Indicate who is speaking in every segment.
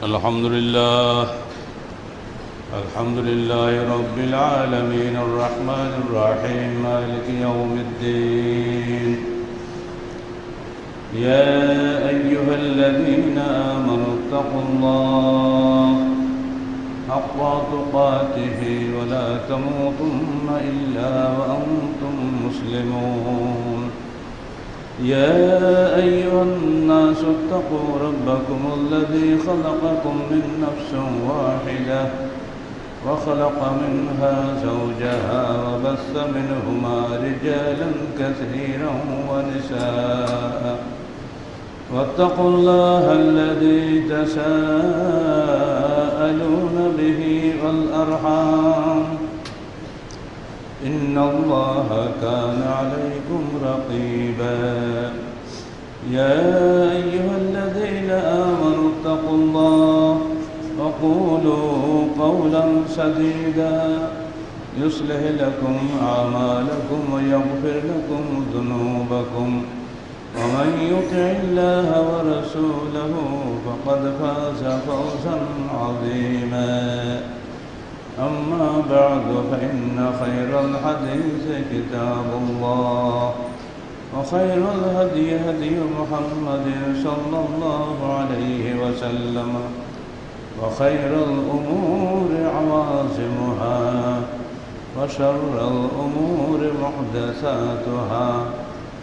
Speaker 1: الحمد لله رب العالمين الرحمن الرحيم مالك يوم الدين يا أيها الذين آمنوا اتقوا الله حق تقاته ولا تموتن إلا وأنتم مسلمون يا أيها الناس اتقوا ربكم الذي خلقكم من نفس واحدة وخلق منها زوجها وبث منهما رجالا كثيرا ونساء واتقوا الله الذي تساءلون به والأرحام إن الله كان عليكم رقيبا يا أيها الذين آمنوا اتقوا الله وقولوا قولا سديدا يصلح لكم أعمالكم ويغفر لكم ذنوبكم ومن يطع الله ورسوله فقد فاز فوزا عظيما أما بعد فإن خير الحديث كتاب الله وخير الهدي هدي محمد صلى الله عليه وسلم وخير الأمور عوازمها وشر الأمور محدثاتها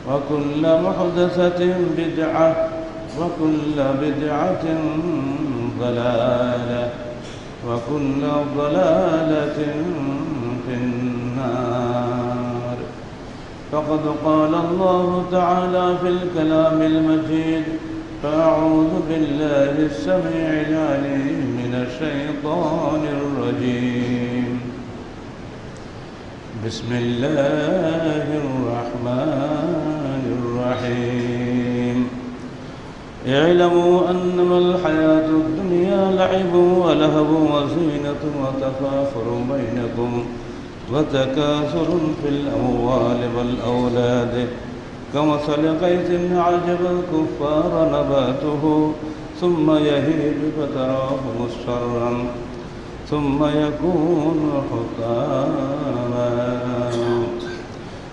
Speaker 1: وكل محدثة بدعة وكل بدعة ضلالة وكل ضلالة في النار فقد قال الله تعالى في الكلام المجيد فأعوذ بالله السميع العليم من الشيطان الرجيم بسم الله الرحمن الرحيم اعلموا أنما الحياة الدنيا لعب ولهو وزينة وتفاخر بينكم وتكاثر في الأموال والأولاد كمثل غيث أعجب الكفار نباته ثم يهيج فتراه مصفرا ثم يكون حطاما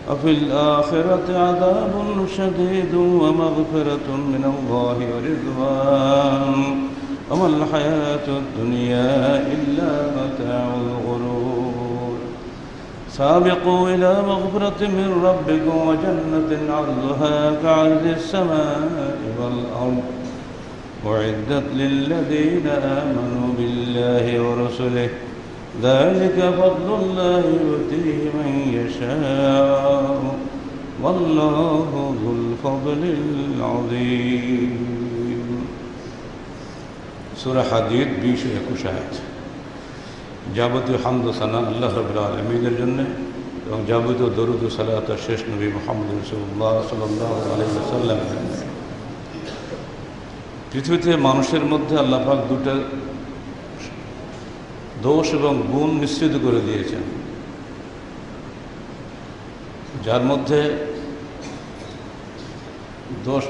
Speaker 1: وفي الآخرة عذاب شديد ومغفرة من الله ورضوان وما الحياة الدنيا إلا متاع الغرور سابقوا إلى مغفرة من ربكم وجنة عرضها كعرض السماء والأرض أعدت للذين آمنوا بالله ورسله ذلك فضل الله يؤتيه من يشاء والله ذو الفضل العظيم সূরা হাদীদ 20-21 আয়াত। যাবতীয় হামদ ও সানা আল্লাহ রাব্বুল আলামিনের জন্য এবং যাবতীয় দরুদ ও সালাত শেষ নবী মুহাম্মদ রাসূলুল্লাহ সাল্লাল্লাহু আলাইহি ওয়াসাল্লামের জন্য। পৃথিবীতে মানুষের মধ্যে আল্লাহ পাক দুটো দোষ এবং গুণ মিশ্রিত করে দিয়েছেন, যার মধ্যে দোষ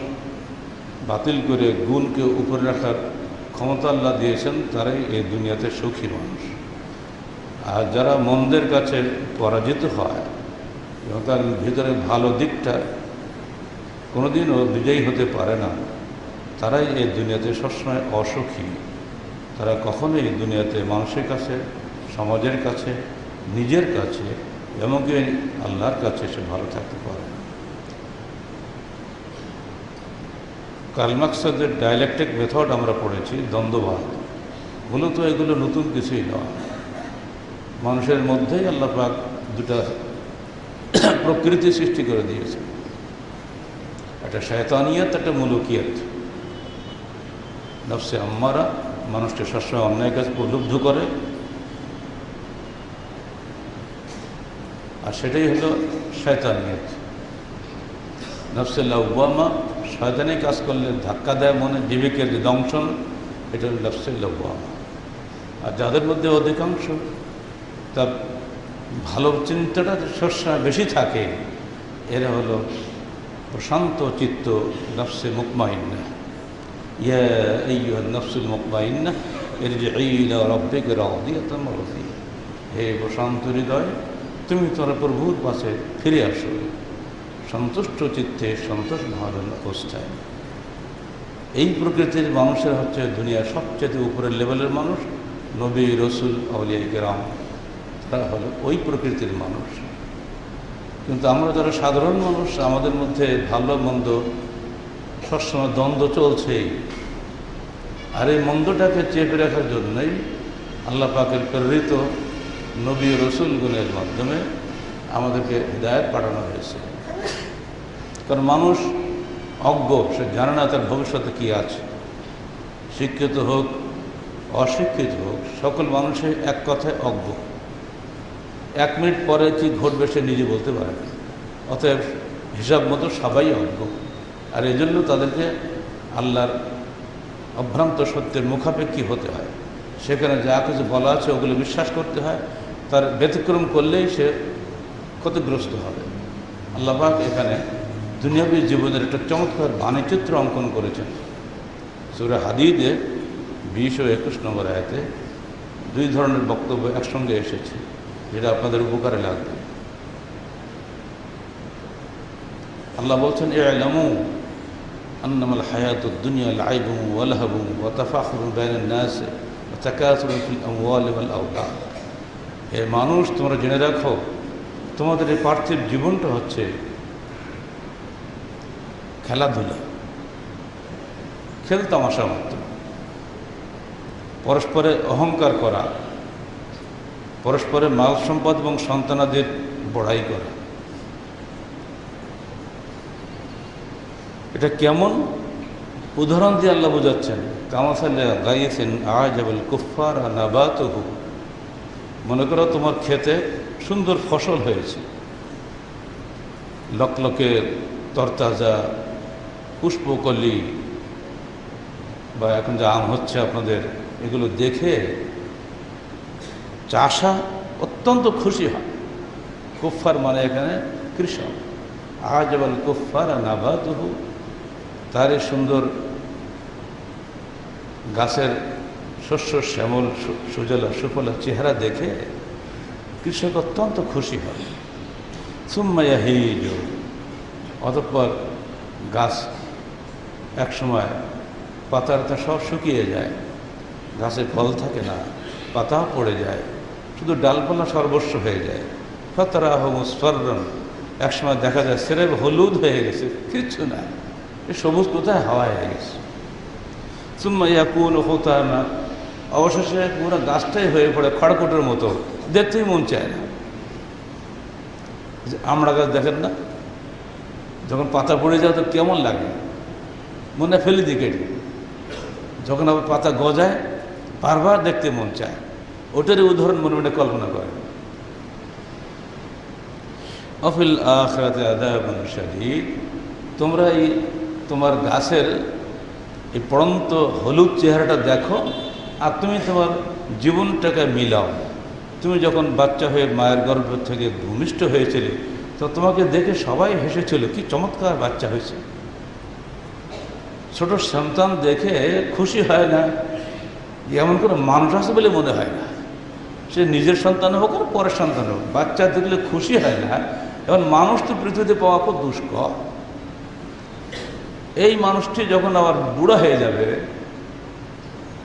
Speaker 1: বাতিল করে গুণকে উপরে রাখার ক্ষমতা আল্লাহ দিয়েছেন, তারাই এই দুনিয়াতে সুখী মানুষ। আর যারা মন্দের কাছে পরাজিত হয় এবং তার ভিতরে ভালো দিকটা কোনোদিনও বিজয়ী হতে পারে না, তারাই এই দুনিয়াতে সবসময় অসুখী। তারা কখনোই এই দুনিয়াতে মানুষের কাছে, সমাজের কাছে, নিজের কাছে, এমনকি আল্লাহর কাছে সে ভালো থাকতে পারে না। কার্ল মার্কসের ডায়ালেকটিক মেথড আমরা পড়েছি, দ্বন্দ্ববাদ। মূলত এগুলো নতুন কিছুই নয়। মানুষের মধ্যেই আল্লাহ পাক দুটা প্রকৃতি সৃষ্টি করে দিয়েছে, একটা শয়তানিয়াত, একটা মুলুকিয়াত। নফসে আম্মারা মানুষকে সবসময় অন্যায় কাজ প্রলুব্ধ করে, আর সেটাই হলো শয়তানিয়াত। নফসে লাওয়ামা শয়তানি কাজ করলে ধাক্কা দেয় মনে, বিবেকের যে দংশন, এটা হলো নফসে লাওয়ামা। আর যাদের মধ্যে অধিকাংশ তার ভালো চিন্তাটা সবসময় বেশি থাকে, এরা হলো প্রশান্ত চিত্ত, নফসে মুতমাইন্না। ইয়া আইয়ুহান নাফসুল মুতমাইন্নাহ ইরজিই ইলা রাব্বিকা রাদিয়াতাম মারদিয়া, হে প্রশান্ত হৃদয়, তুমি তোমার প্রভুর পাশে ফিরে আসো সন্তুষ্ট চিত্তে, সন্তোষ ভাবনা অবস্থায়। এই প্রকৃতির মানুষের হচ্ছে দুনিয়ার সবচেয়ে উপরের লেভেলের মানুষ। নবী, রসুল, আউলিয়া কেরাম, তারা হলো ওই প্রকৃতির মানুষ। কিন্তু আমরা যারা সাধারণ মানুষ, আমাদের মধ্যে ভালো মন্দ সবসময় দ্বন্দ্ব চলছেই। আর এই মন্দটাকে চেপে রাখার জন্যই আল্লাহ পাকের প্রেরিত নবী রসুলগুনের মাধ্যমে আমাদেরকে হিদায়াত পাঠানো হয়েছে। কারণ মানুষ অজ্ঞ, সে জানে না তার ভবিষ্যতে কী আছে। শিক্ষিত হোক, অশিক্ষিত হোক, সকল মানুষই এক কথায় অজ্ঞ। 1 মিনিট পরে কি ঘটবে সে নিজে বলতে পারে না। অতএব হিসাব মতো সবাই অজ্ঞ। আর এই জন্য তাদেরকে আল্লাহর অভ্রান্ত সত্যের মুখাপেক্ষী হতে হয়। সেখানে যা কিছু বলা আছে ওগুলো বিশ্বাস করতে হয়। তার ব্যতিক্রম করলেই সে ক্ষতিগ্রস্ত হবে। আল্লাহ পাক এখানে দুনিয়াবী জীবনের একটা চমৎকার বাণীচিত্র অঙ্কন করেছেন। সূরা হাদীদে 20 ও 21 নম্বর আয়াতে 2 ধরনের বক্তব্য একসঙ্গে এসেছে, যেটা আপনাদের উপকারে লাগবে। আল্লাহ বলছেন, ই'লামু আন্নামাল হায়াতুদ দুনিয়া লাইবুন ওয়া লাহবুন ওয়া তাফাখুরুন বাইনান নাস ওয়া তাকাসুরুন ফিল আমওয়ালি ওয়াল আওলাদ। হে মানুষ, তোমরা জেনে রাখো, তোমাদের এই পার্থিব জীবনটা হচ্ছে খেলাধুলা, খেলতামাশা মাত্র। পরস্পরে অহংকার করা, পরস্পরে মাল সম্পদ এবং সন্তানাদের বড়াই করা। এটা কেমন? উদাহরণ দিয়ে আল্লাহ বোঝাচ্ছেন, কামাসালে গাইয়েছেন আজাবুল কুফার নাবাতুহু। মনে করো তোমার ক্ষেতে সুন্দর ফসল হয়েছে, লকলকে তরতাজা পুষ্পকলি, বা এখন যে আম হচ্ছে আপনাদের, এগুলো দেখে চাষা অত্যন্ত খুশি হয়। কুফার মানে এখানে কৃষক। আজাবাল কুফার নাবাতুহু, তার এই সুন্দর গাছের শস্য শ্যামল সুজলা সুফলা চেহারা দেখে কৃষক অত্যন্ত খুশি হয়। সুম্মা ইয়াহিজু, অতঃপর গাছ একসময় পাতাটা সব শুকিয়ে যায়, গাছে ফল থাকে না, পাতাও পড়ে যায়, শুধু ডালপালা সর্বস্ব হয়ে যায়। ফাতারাহু মুসফাররান, একসময় দেখা যায় সেরে হলুদ হয়ে গেছে, কিচ্ছু না, এই সবুজ কোথায়, হাওয়া হয়ে গেছে। সুম্মা ইয়াকুনু হুতামা, অবশেষে পুরো গাছটাই হয়ে পড়ে খড়কুটোর মতো, দেখতেই মন চায় না। আমড়া গাছ দেখেন না, যখন পাতা পড়ে যায় তো কেমন লাগে, মনে ফেলে দিই কেটে। যখন আবার পাতা গজায় বারবার দেখতে মন চায়। ওটারই উদাহরণ মনে মনে কল্পনা করে। অফিল আখিরাতি আযাবুন শাদীদ, তোমরা এই তোমার গাছের এই পড়ন্ত হলুদ চেহারাটা দেখো, আর তুমি তোমার জীবনটাকে মিলাও। তুমি যখন বাচ্চা হয়ে মায়ের গর্ভ থেকে ভূমিষ্ঠ হয়েছিলে, তো তোমাকে দেখে সবাই হেসেছিল, কি চমৎকার বাচ্চা হয়েছে। ছোট সন্তান দেখে খুশি হয় না, এমন কোনো মানুষ আছে বলে মনে হয় না। সে নিজের সন্তান হোক আর পরের সন্তান হোক, বাচ্চা দেখলে খুশি হয় না। এখন মানুষ তো পৃথিবীতে পাওয়া খুব দুষ্কর। এই মানুষটি যখন আবার বুড়া হয়ে যাবে,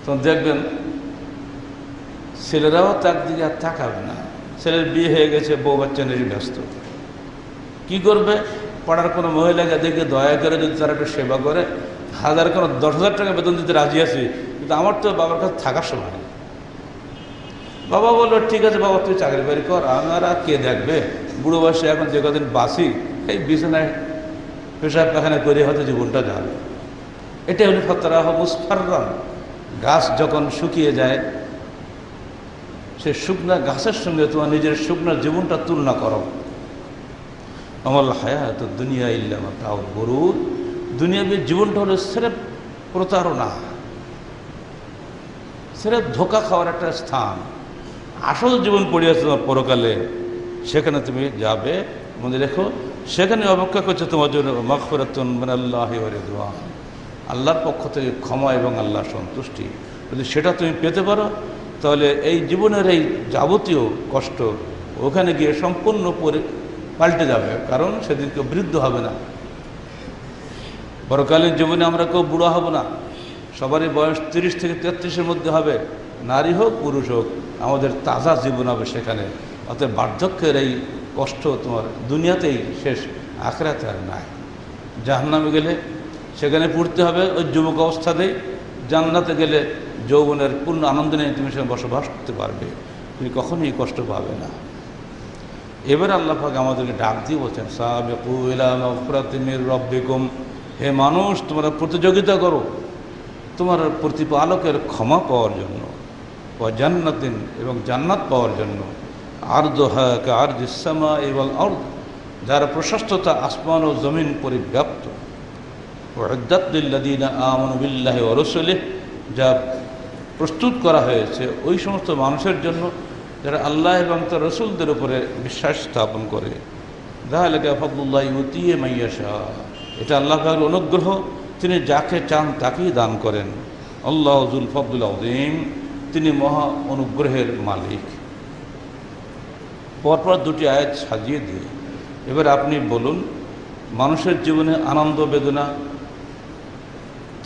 Speaker 1: তখন দেখবেন ছেলেরাও তার দিকে আর তাকাবে না। ছেলের বিয়ে হয়ে গেছে, বউ বাচ্চা নিয়ে ব্যস্ত। কি করবে? পাড়ার কোনো মহিলাকে দেখে দয়া করে যদি তারা একটু সেবা করে, 10,000 টাকা বেতন দিতে রাজি আছি, কিন্তু আমার তো বাবার কাছে থাকার সময় নেই। বাবা বললো, ঠিক আছে বাবা, তুই চাকরি বাড়ি কর, আমার আর কে দেখবে, বুড়ো বয়সে এখন যে কদিন বাসি, এই বিছানায় পেশাব পায়খানা করে হয়তো জীবনটা যাবে। এটা হলো ফাতারাহু মুসফাররান। গাছ যখন শুকিয়ে যায়, সে শুকনা গাছের সঙ্গে তোমার নিজের শুকনা জীবনটা তুলনা করো। আমাল হায়াতুদ দুনিয়া ইল্লা মাতাউল গুরুর, দুনিয়াবী জীবনটা হলো সিরেফ প্রতারণা, সিরেফ ধোঁকা খাওয়ার একটা স্থান। আসল জীবন পড়ে আছে তোমার পরকালে, সেখানে তুমি যাবে। মনে রেখো, সেখানে অপেক্ষা করছে তোমার জন্য মাগফিরাতুন মিনাল্লাহি ওয়া রিদওয়ান, আল্লাহর পক্ষ থেকে ক্ষমা এবং আল্লাহর সন্তুষ্টি। যদি সেটা তুমি পেতে পারো তাহলে এই জীবনের এই যাবতীয় কষ্ট ওখানে গিয়ে সম্পূর্ণ পাল্টে যাবে, কারণ সেদিন কেউ বৃদ্ধ হবে না। পরকালীন জীবনে আমরা কেউ বুড়া হব না, সবারই বয়স 30 থেকে 33-এর মধ্যে হবে, নারী হোক পুরুষ হোক, আমাদের তাজা জীবন হবে সেখানে। অতএব বার্ধক্যের এই কষ্ট তোমার দুনিয়াতেই শেষ, আখিরাতে আর নাই। জাহান্নামে গেলে সেখানে পড়তে হবে ওই যুবক অবস্থাতেই, জান্নাতে গেলে যৌবনের পূর্ণ আনন্দ নিয়ে তুমি সেখানে বসবাস করতে পারবে, তুমি কখনোই কষ্ট পাবে না। এবার আল্লাহ পাক আমাদেরকে ডাক দিয়ে বলছেন, সাবিকু ইলা মাগফিরাতিন মির রাব্বিকুম, হে মানুষ তোমরা প্রতিযোগিতা করো তোমার প্রতিপালকের ক্ষমা পাওয়ার জন্য, ওয়া জান্নাতিন এবং জান্নাত পাওয়ার জন্য, আরদুহা কাআরদিস সামাই ওয়াল আরদ, যার প্রশস্ততা আসমান ও জমিন পরিব্যাপ্ত, উইদ্দাত লিল্লাযিনা আমানু বিল্লাহি ওয়া রাসূলিহি, যা প্রস্তুত করা হয়েছে ওই সমস্ত মানুষের জন্য যারা আল্লাহ এবং তার রসুলদের উপরে বিশ্বাস স্থাপন করে। যালিকা ফাদলুল্লাহি ইউতিহি মান ইয়াশা, এটা আল্লাহ পাকের অনুগ্রহ, তিনি যাকে চান তাকেই দান করেন। আল্লাহু যুল ফাদলিল আযীম, তিনি মহা অনুগ্রহের মালিক। পরপর দুটি আয়াত সাজিয়ে দিয়ে এবার আপনি বলুন, মানুষের জীবনে আনন্দ বেদনা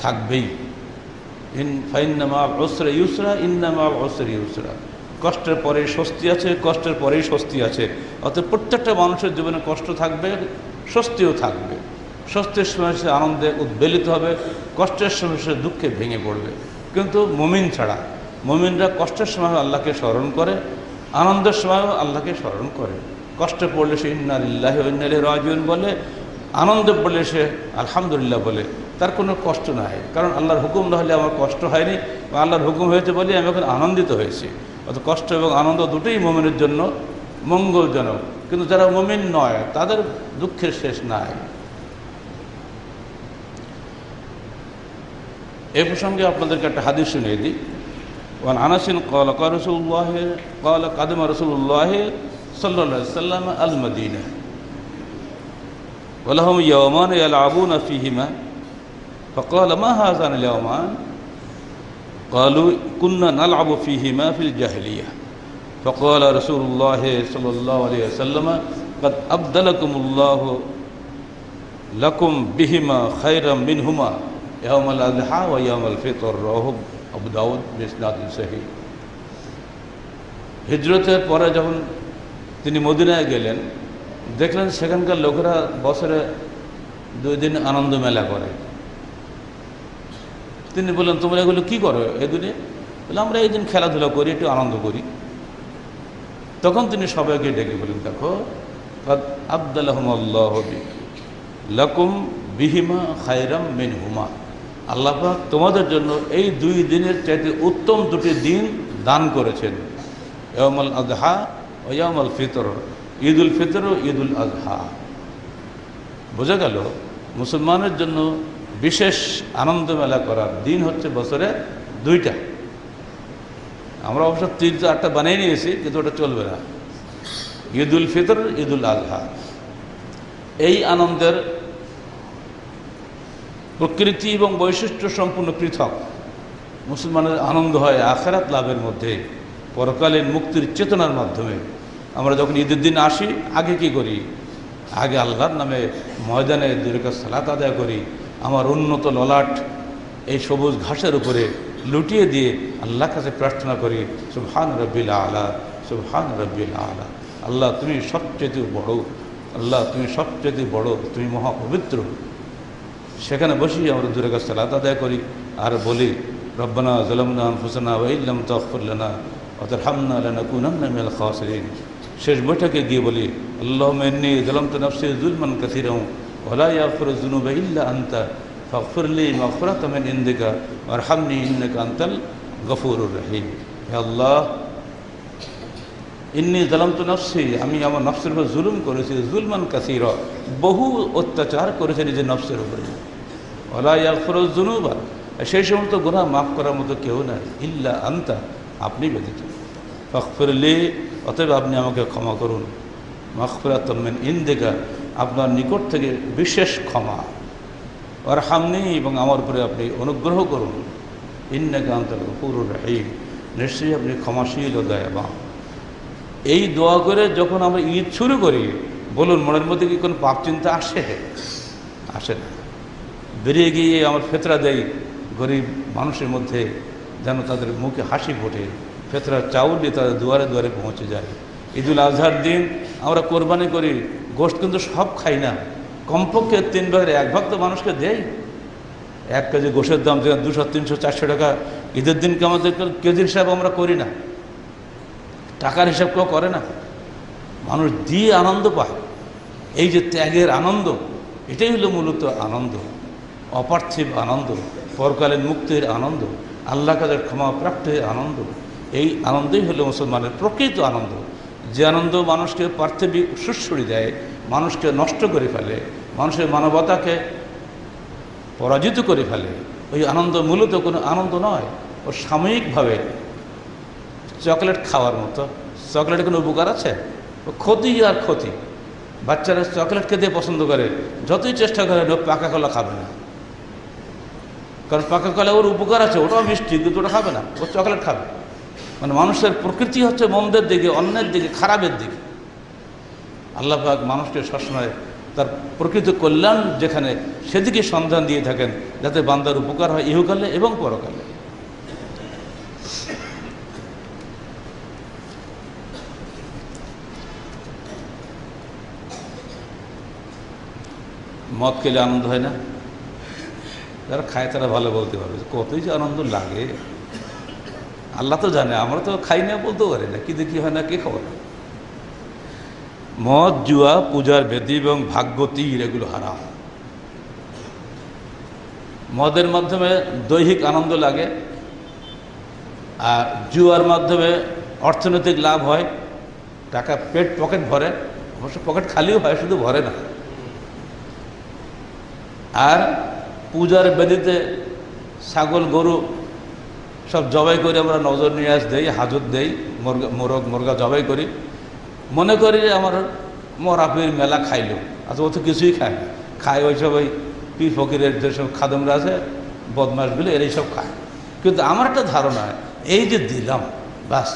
Speaker 1: থাকবেই। ফাইন্না মা'আল উসরি ইউসরা, ইন্না মা'আল উসরি ইউসরা, কষ্টের পরে স্বস্তি আছে, কষ্টের পরেই স্বস্তি আছে। অর্থাৎ প্রত্যেকটা মানুষের জীবনে কষ্ট থাকবে, স্বস্তিও থাকবে। স্বস্তির সময় সে আনন্দে উদ্বেলিত হবে, কষ্টের সময় সে দুঃখে ভেঙে পড়বে। কিন্তু মুমিন ছাড়া, মুমিনরা কষ্টের সময় আল্লাহকে স্মরণ করে, আনন্দের সময়ও আল্লাহকে স্মরণ করে। কষ্টে পড়লে সে ইন্না লিল্লাহি ওয়া ইন্না ইলাইহি রাজিউন বলে, আনন্দে পড়লে সে আলহামদুলিল্লাহ বলে, তার কোনো কষ্ট নাই। কারণ আল্লাহর হুকুম না হলে আমার কষ্ট হয়নি, বা আল্লাহর হুকুম হয়েছে বলে আমি এখন আনন্দিত হয়েছি। অর্থাৎ কষ্ট এবং আনন্দ দুটোই মুমিনের জন্য মঙ্গলজনক। কিন্তু যারা মুমিন নয় তাদের দুঃখের শেষ নাই। এই প্রসঙ্গে আপনাদেরকে একটা হাদিস শুনিয়ে দিই। ওয়ান আনাসিন ক্বালা ক্বালা রাসূলুল্লাহ ক্বালা কাদামা রাসূলুল্লাহ সাল্লাল্লাহু আলাইহি ওয়াসাল্লাম আল মদিনা ওয়া লাহুম ইয়াওমান ইয়ালআবুনা ফীহিমা فقال ما هذان اليومان قالوا كنا نلعب فيهما في الجاهلية فقال رسول الله صلى الله عليه وسلم قد أبدلكم الله لكم بهما خيرا منهما يوم الأضحى ويوم الفطر رواه أبو داود بإسناد صحيح। হিজরতের পরে যখন তিনি মদিনায় গেলেন, দেখলেন সেখানকার লোকেরা বছরে 2 দিন আনন্দ মেলা করে। তিনি বললেন, তোমরা এগুলো কী করো এই দিনে? বলে, আমরা এই দিন খেলাধুলা করি, একটু আনন্দ করি। তখন তিনি সবাইকে ডেকে বলেন, দেখো কাদ আবদালাহুমুল্লাহু লাকুম বিহিমা খায়রাম মিনহুমা, আল্লাহ পাক তোমাদের জন্য এই 2 দিনের চাইতে উত্তম 2টি দিন দান করেছেন। ইয়াউমুল আযহা ও ইয়াউমুল ফিতর, ঈদুল ফিতর ও ঈদুল আযহা। বোঝা গেল মুসলমানের জন্য বিশেষ আনন্দ মেলা করার দিন হচ্ছে বছরে 2টা। আমরা অবশ্য 3-8টা বানিয়ে নিয়েছি, কিন্তু ওটা চলবে না। ঈদুল ফিতর, ঈদুল আযহা, এই আনন্দের প্রকৃতি এবং বৈশিষ্ট্য সম্পূর্ণ পৃথক। মুসলমানের আনন্দ হয় আখিরাত লাভের মধ্যে, পরকালীন মুক্তির চেতনার মাধ্যমে। আমরা যখন ঈদের দিন আসি, আগে কি করি? আগে আল্লাহর নামে ময়দানে 2 রাকাত সালাত আদায় করি, আমার উন্নত ললাট এই সবুজ ঘাসের উপরে লুটিয়ে দিয়ে আল্লাহর কাছে প্রার্থনা করি, সুবহান রাব্বিল আলা, সুবহান রাব্বিল আলা। আল্লাহ তুমি সবচেয়ে বড়, আল্লাহ তুমি সবচেয়ে বড়, তুমি মহাপবিত্র। সেখানে বসেই আমরা 2 রাকাত সালাত আদায় করি আর বলি, রব্বানা যালামনা আনফুসানা ওয়া ইল্লাম তাগফির লানা ওয়া তারহামনা লানাকুনান্না মিনাল খাসিরিন। শেষ বৈঠকে গিয়ে বলি, আল্লাহুম্মা ইন্নী যালামতু নাফসি যুলমান কাসীরান ওয়া লা ইয়াগফিরুয যুনুবা ইল্লা আনতা ফাগফির লি মাগফিরাতাম মিন ইনদিকা ওয়ারহামনি ইন্নাকা আনতাল গফুরুর রহিম। হে আল্লাহ, ইন্নী যালামতু নাফসি, আমি আমার নফসের উপর জুলুম করেছি, যুলমান কাসীরা, বহু অত্যাচার করেছি নিজের নফসের উপরে। ওয়া লা ইয়াগফিরুয যুনুবা, সেই সমস্ত গুনাহ মাফ করার মতো কেউ নাই, ইল্লা আনতা, আপনি ব্যতীত। ফাগফির লি, অতএব আপনি আমাকে ক্ষমা করুন, মাগফিরাতাম মিন ইনদিকা, আপনার নিকট থেকে বিশেষ ক্ষমা, ওয়ারহামনি, এবং আমার উপরে আপনি অনুগ্রহ করুন, ইন্নাকা আনতাল গফুরুর রহিম, নিশ্চয়ই আপনি ক্ষমাশীল ও দয়াবান। এই দোয়া করে যখন আমরা ঈদ শুরু করি, বলুন মনের মধ্যে কি কোনো পাপ চিন্তা আসে? আসে না। বেরিয়ে গিয়ে আমার ফেতরা দেয় গরিব মানুষের মধ্যে, যেন তাদের মুখে হাসি ফোটে, ফেতরার চাউল দিয়ে তাদের দুয়ারে দুয়ারে পৌঁছে যায়। ঈদুল আজহার দিন আমরা কোরবানি করি, গোশত কিন্তু সব খাই না, কমপক্ষে 3 ভাগের 1 ভাগ তো মানুষকে দেই। 1 কেজি গোশের দাম যেখানে 200, 300, 400 টাকা, ঈদের দিনকে আমাদের কেজির হিসাব আমরা করি না, টাকার হিসাব কেউ করে না। মানুষ দিয়ে আনন্দ পায়। এই যে ত্যাগের আনন্দ, এটাই হলো মূলত আনন্দ, অপার্থিব আনন্দ, পরকালীন মুক্তির আনন্দ, আল্লাহ কাদের ক্ষমা প্রাপ্তির আনন্দ। এই আনন্দই হলো মুসলমানের প্রকৃত আনন্দ, যে আনন্দ মানুষকে পার্থিবিক সুশ্রী দেয়, মানুষকে নষ্ট করে ফেলে, মানুষের মানবতাকে পরাজিত করে ফেলে। ওই আনন্দ মূলত কোনো আনন্দ নয়, ও সাময়িকভাবে চকলেট খাওয়ার মতো। চকলেটের কোনো উপকার আছে? ও ক্ষতি আর ক্ষতি। বাচ্চারা চকলেট খেতে পছন্দ করে, যতই চেষ্টা করে ও পাকা কলা খাবে না, কারণ পাকা কলা ওর উপকার আছে, ওটাও মিষ্টি, কিন্তু ওটা খাবে না, ও চকলেট খাবে। মানে মানুষের প্রকৃতি হচ্ছে মন্দের দিকে, অন্যের দিকে, খারাপের দিকে। আল্লাহ পাক মানুষকে সবসময় তার প্রকৃত কল্যাণ যেখানে, সেদিকে সন্ধান দিয়ে থাকেন, যাতে বান্দার উপকার হয় ইহকালে এবং পরকালে। মদ খেলে আনন্দ হয় না? যারা খায় তারা ভালো বলতে পারবে কতই যে আনন্দ লাগে। আল্লাহ তো জানে, আমরা তো খাই না, বলতেও পারি না, কি দেখি হয় না, কে খবর। মদ, জুয়া, পূজার বেদি এবং ভাগ্য তীর, এগুলো হারাম। মদের মাধ্যমে দৈহিক আনন্দ লাগে, আর জুয়ার মাধ্যমে অর্থনৈতিক লাভ হয়, টাকা পকেট ভরে, অবশ্য পকেট খালিও হয়, শুধু ভরে না। আর পূজার বেদিতে ছাগল গরু সব জবাই করে আমরা নজর নিয়াজ দেই, হাজত দেই, মুরগা জবাই করি, মনে করি যে আমার মরাপির মেলা খাইলো। আচ্ছা, ও তো কিছুই খায় না, খায় ওই সব ওই পীর ফকিরের যেসব খাদমরা আছে, বদমাশগুলো, এরাই সব খায়। কিন্তু আমার একটা ধারণা, এই যে দিলাম, বাস